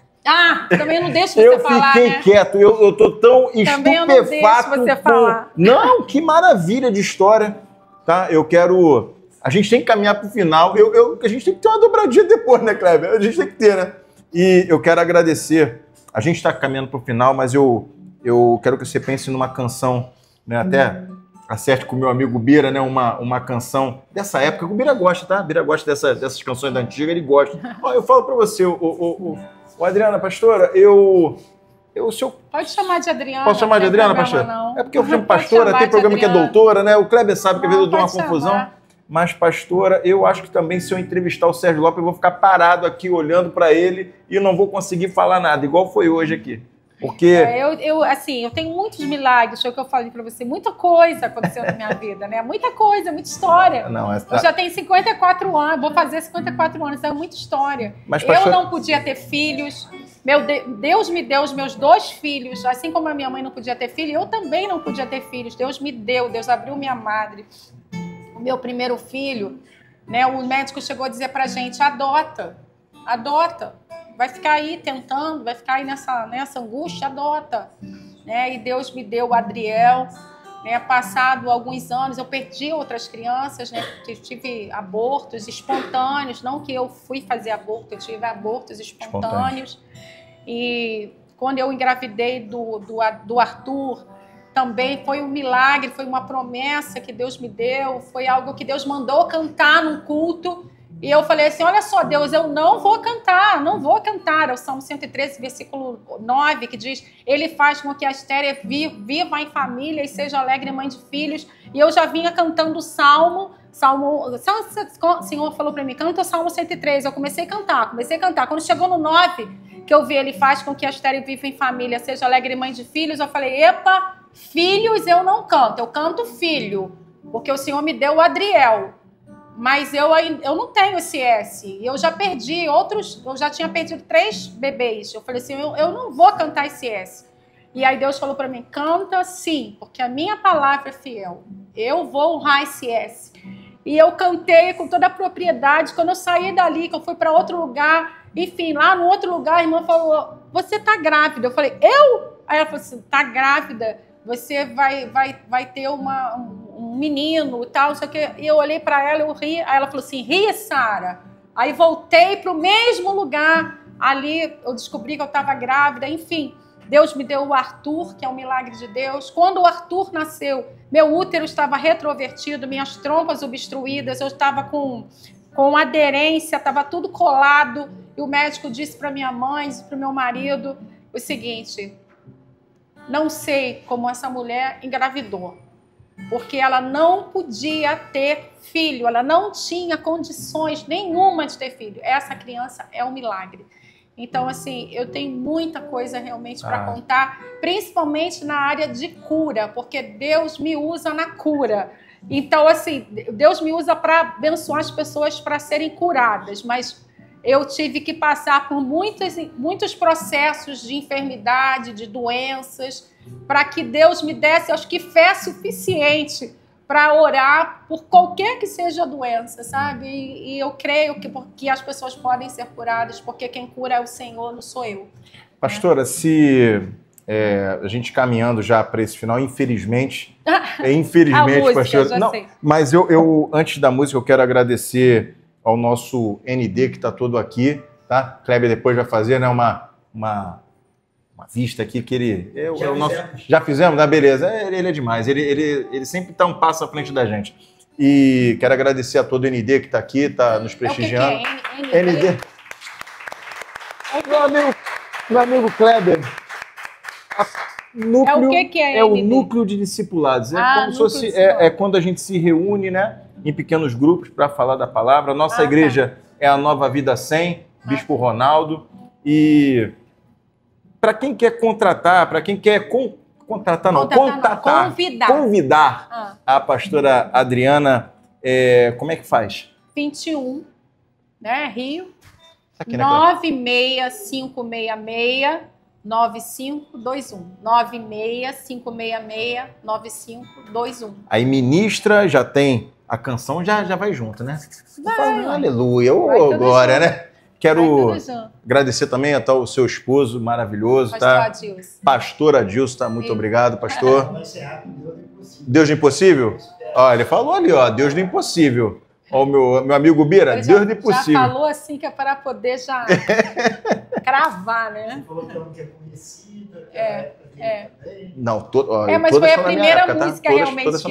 Também não deixo você falar, Eu fiquei quieto, eu tô tão também eu não deixo você falar. Não, que maravilha de história, tá? Eu quero... A gente tem que caminhar pro final, a gente tem que ter uma dobradinha depois, né, Kleber? A gente tem que ter, né? E eu quero agradecer, a gente tá caminhando pro final, mas eu quero que você pense numa canção, né, até acerte com o meu amigo Bira, né, uma canção dessa época, que o Bira gosta, tá? O Bira gosta dessas canções da antiga, ele gosta. Ó, eu falo pra você, Adriana, pastora, Pode chamar de Adriana. Posso chamar de Adriana, pastora? Não. É porque eu chamo pastora, tem programa que é doutora, né? O Kleber sabe que às vezes eu dou uma confusão. Mas, pastora, eu acho que também se eu entrevistar o Sérgio Lopes, eu vou ficar parado aqui olhando pra ele e não vou conseguir falar nada, igual foi hoje aqui. Porque... eu tenho muitos milagres, foi o que eu falei pra você. Muita coisa aconteceu na minha vida, né? Muita coisa, muita história. Eu já tenho 54 anos, vou fazer 54 anos, é muita história. Mas, pastor... Eu não podia ter filhos. Deus me deu os meus 2 filhos. Assim como a minha mãe não podia ter filho, eu também não podia ter filhos. Deus me deu, Deus abriu minha madre. O meu primeiro filho, né? O médico chegou a dizer pra gente, adota. Vai ficar aí tentando, vai ficar aí nessa angústia, adota. Né? E Deus me deu o Adriel, né? Passado alguns anos, eu perdi outras crianças, né? Tive abortos espontâneos, não que eu fui fazer aborto, eu tive abortos espontâneos. E quando eu engravidei do Arthur, também foi um milagre, foi uma promessa que Deus me deu, foi algo que Deus mandou cantar num culto. E eu falei assim, olha só, Deus, eu não vou cantar. É o Salmo 113, versículo 9, que diz, ele faz com que a estéril viva em família e seja alegre mãe de filhos. E eu já vinha cantando o Salmo, o Senhor falou para mim, canta o Salmo 103. Eu comecei a cantar. Quando chegou no 9, que eu vi, ele faz com que a estéril viva em família, seja alegre mãe de filhos, eu falei, epa, filhos eu não canto, eu canto filho, porque o Senhor me deu o Adriel. Mas eu não tenho esse S. Eu já perdi outros, eu já tinha perdido 3 bebês. Eu falei assim, eu não vou cantar esse S. E aí Deus falou para mim, canta sim, porque a minha palavra é fiel. Eu vou honrar esse S. E eu cantei com toda a propriedade. Quando eu saí dali, que eu fui para outro lugar, enfim, lá no outro lugar, a irmã falou, você tá grávida. Eu falei, eu? Aí ela falou assim, tá grávida, você vai ter um menino e tal, só que e eu olhei para ela, eu ri, aí ela falou assim, ria, Sara. Aí voltei para o mesmo lugar, ali eu descobri que eu estava grávida, enfim, Deus me deu o Arthur, que é um milagre de Deus. Quando o Arthur nasceu, meu útero estava retrovertido, minhas trompas obstruídas, eu estava com aderência, estava tudo colado, e o médico disse para minha mãe, disse para o meu marido o seguinte, não sei como essa mulher engravidou, porque ela não podia ter filho, ela não tinha condições nenhuma de ter filho. Essa criança é um milagre. Então, assim, eu tenho muita coisa realmente para contar, principalmente na área de cura, porque Deus me usa na cura. Então, assim, Deus me usa para abençoar as pessoas para serem curadas, mas eu tive que passar por muitos processos de enfermidade, de doenças, para que Deus me desse, acho que, fé suficiente para orar por qualquer que seja a doença, sabe? E eu creio que as pessoas podem ser curadas, porque quem cura é o Senhor, não sou eu. Pastora, se a gente caminhando já para esse final, infelizmente, música, pastora, não, sei. Mas eu antes da música eu quero agradecer ao nosso ND que está todo aqui, tá? Kleber depois vai fazer, né, uma vista aqui que ele já fizemos, né? Beleza, ele é demais, ele sempre está um passo à frente da gente. E quero agradecer a todo o ND que está aqui, está nos prestigiando. O que é ND? Meu amigo Kleber. Núcleo, que é é o ND? núcleo de discipulados. É como se núcleo fosse, de discipulados. é quando a gente se reúne, né, em pequenos grupos para falar da palavra. Nossa igreja é a Nova Vida 100, Bispo Ronaldo. E para quem quer contratar, para quem quer convidar a pastora Adriana, como é que faz? 21, né, Rio, Tá aqui naquela... 96566-9521. 96566-9521. Aí ministra, já tem a canção, já vai junto, né? Vai, aleluia, glória, né? Quero agradecer também ao seu esposo maravilhoso, Pastor tá? Adilson. Pastor Adilson, tá? Muito obrigado, pastor. Deus do impossível? Ó, ele falou ali, ó, Deus do impossível. Ó, o meu amigo Bira, Deus do impossível. Já falou assim que é para poder já cravar, né? Você falou que é uma que é conhecida. Não, mas foi a primeira época, música tá? realmente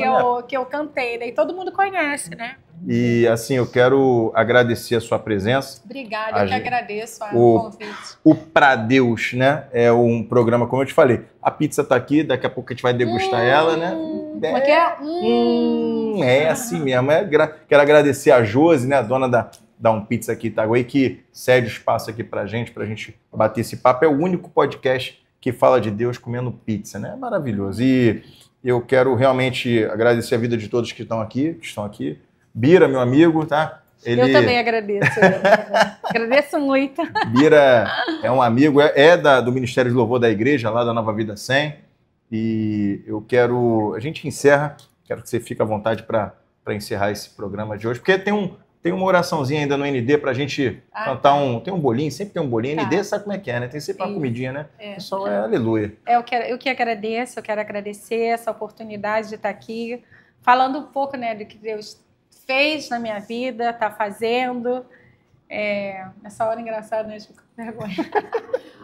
que eu cantei, né? E todo mundo conhece, né? E assim, eu quero agradecer a sua presença. Obrigada, eu que agradeço o convite. O Pra Deus, né? É um programa, como eu te falei. A pizza tá aqui, daqui a pouco a gente vai degustar ela, né? Como é que é? É assim mesmo. Quero agradecer a Josi, né? A dona da Um Pizza aqui em Itaguaí, que cede o espaço aqui pra gente bater esse papo. É o único podcast que fala de Deus comendo pizza, né? É maravilhoso. E eu quero realmente agradecer a vida de todos que estão aqui. Bira, meu amigo, tá? Eu também agradeço. Agradeço muito. Bira é um amigo, do Ministério de Louvor da Igreja, lá da Nova Vida 100. E a gente encerra, quero que você fique à vontade para encerrar esse programa de hoje, porque tem uma oraçãozinha ainda no ND pra gente cantar tem um bolinho, sempre tem um bolinho. Tá. ND sabe como é que é, né? Tem sempre uma comidinha, né? Pessoal, aleluia. Eu que agradeço, eu quero agradecer essa oportunidade de estar aqui, falando um pouco, né, do que Deus fez na minha vida, está fazendo. Nessa hora engraçada, né? Fico com vergonha.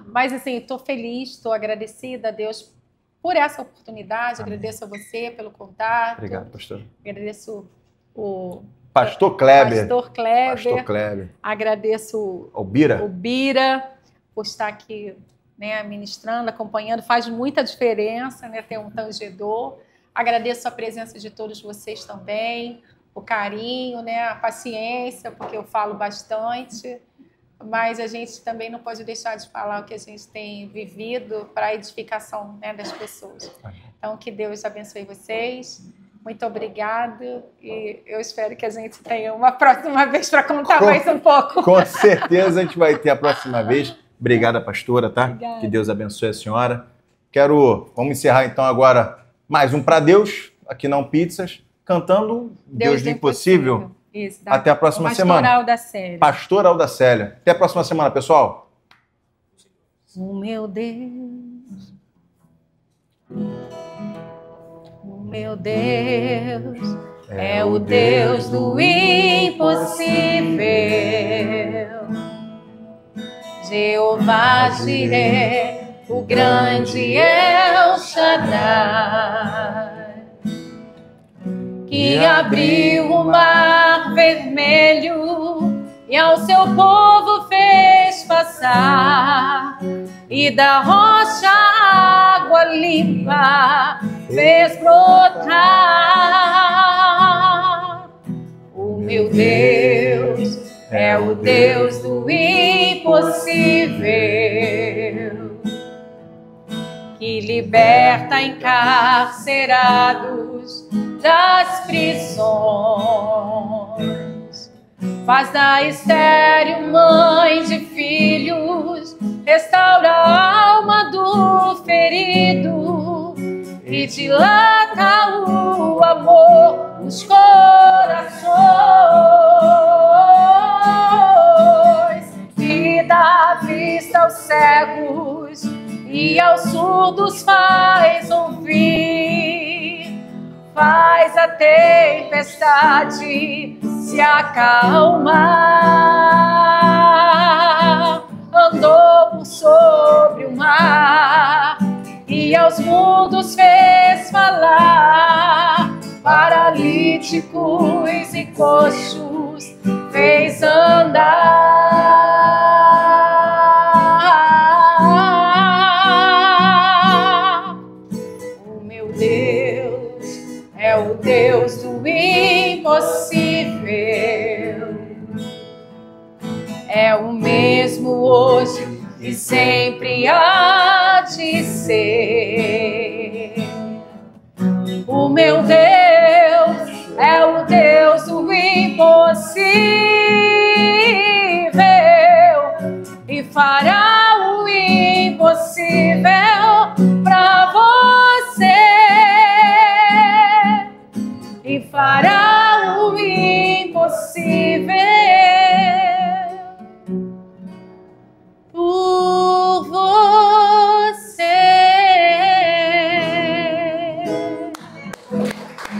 Mas, assim, estou feliz, estou agradecida a Deus por essa oportunidade. Amém. Agradeço a você pelo contato. Obrigado, pastor. Agradeço o Pastor Kleber. Pastor Kleber. Agradeço o Bira por estar aqui, né, ministrando, acompanhando. Faz muita diferença, né, ter um tangedor. Agradeço a presença de todos vocês também. O carinho, né, a paciência, porque eu falo bastante, mas a gente também não pode deixar de falar o que a gente tem vivido para a edificação, né, das pessoas. Então, que Deus abençoe vocês. Muito obrigada e eu espero que a gente tenha uma próxima vez para contar mais um pouco. Com certeza a gente vai ter a próxima vez. Obrigada, pastora, tá? Obrigada. Que Deus abençoe a senhora. Vamos encerrar então agora mais um Pra Deus, aqui na Um Pizzas, cantando Deus do Impossível. Isso, até a próxima semana. Pastoral da Célia. Pastoral da Célia. Até a próxima semana, pessoal. O meu Deus, é o Deus do impossível. Jeová Jireh, o grande El Shaddai, que abriu o mar vermelho e ao seu povo fez passar, e da rocha água limpa fez brotar. O meu Deus é o Deus do impossível, que liberta encarcerados das prisões, faz da estéril mãe de filhos, restaura a alma do ferido e dilata o amor nos corações, e dá vista aos cegos e aos surdos faz ouvir, faz a tempestade se acalmar, andou por sobre o mar e aos mudos fez falar, paralíticos e coxos fez andar. é o Deus do impossível. É o mesmo hoje e sempre há de ser. O meu Deus é o Deus do impossível e fará o impossível pra você. E fará o impossível por você.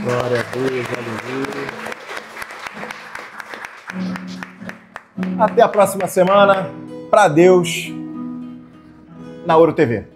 Glória a Deus, aleluia. Até a próxima semana. Pra Deus, na Ouro TV.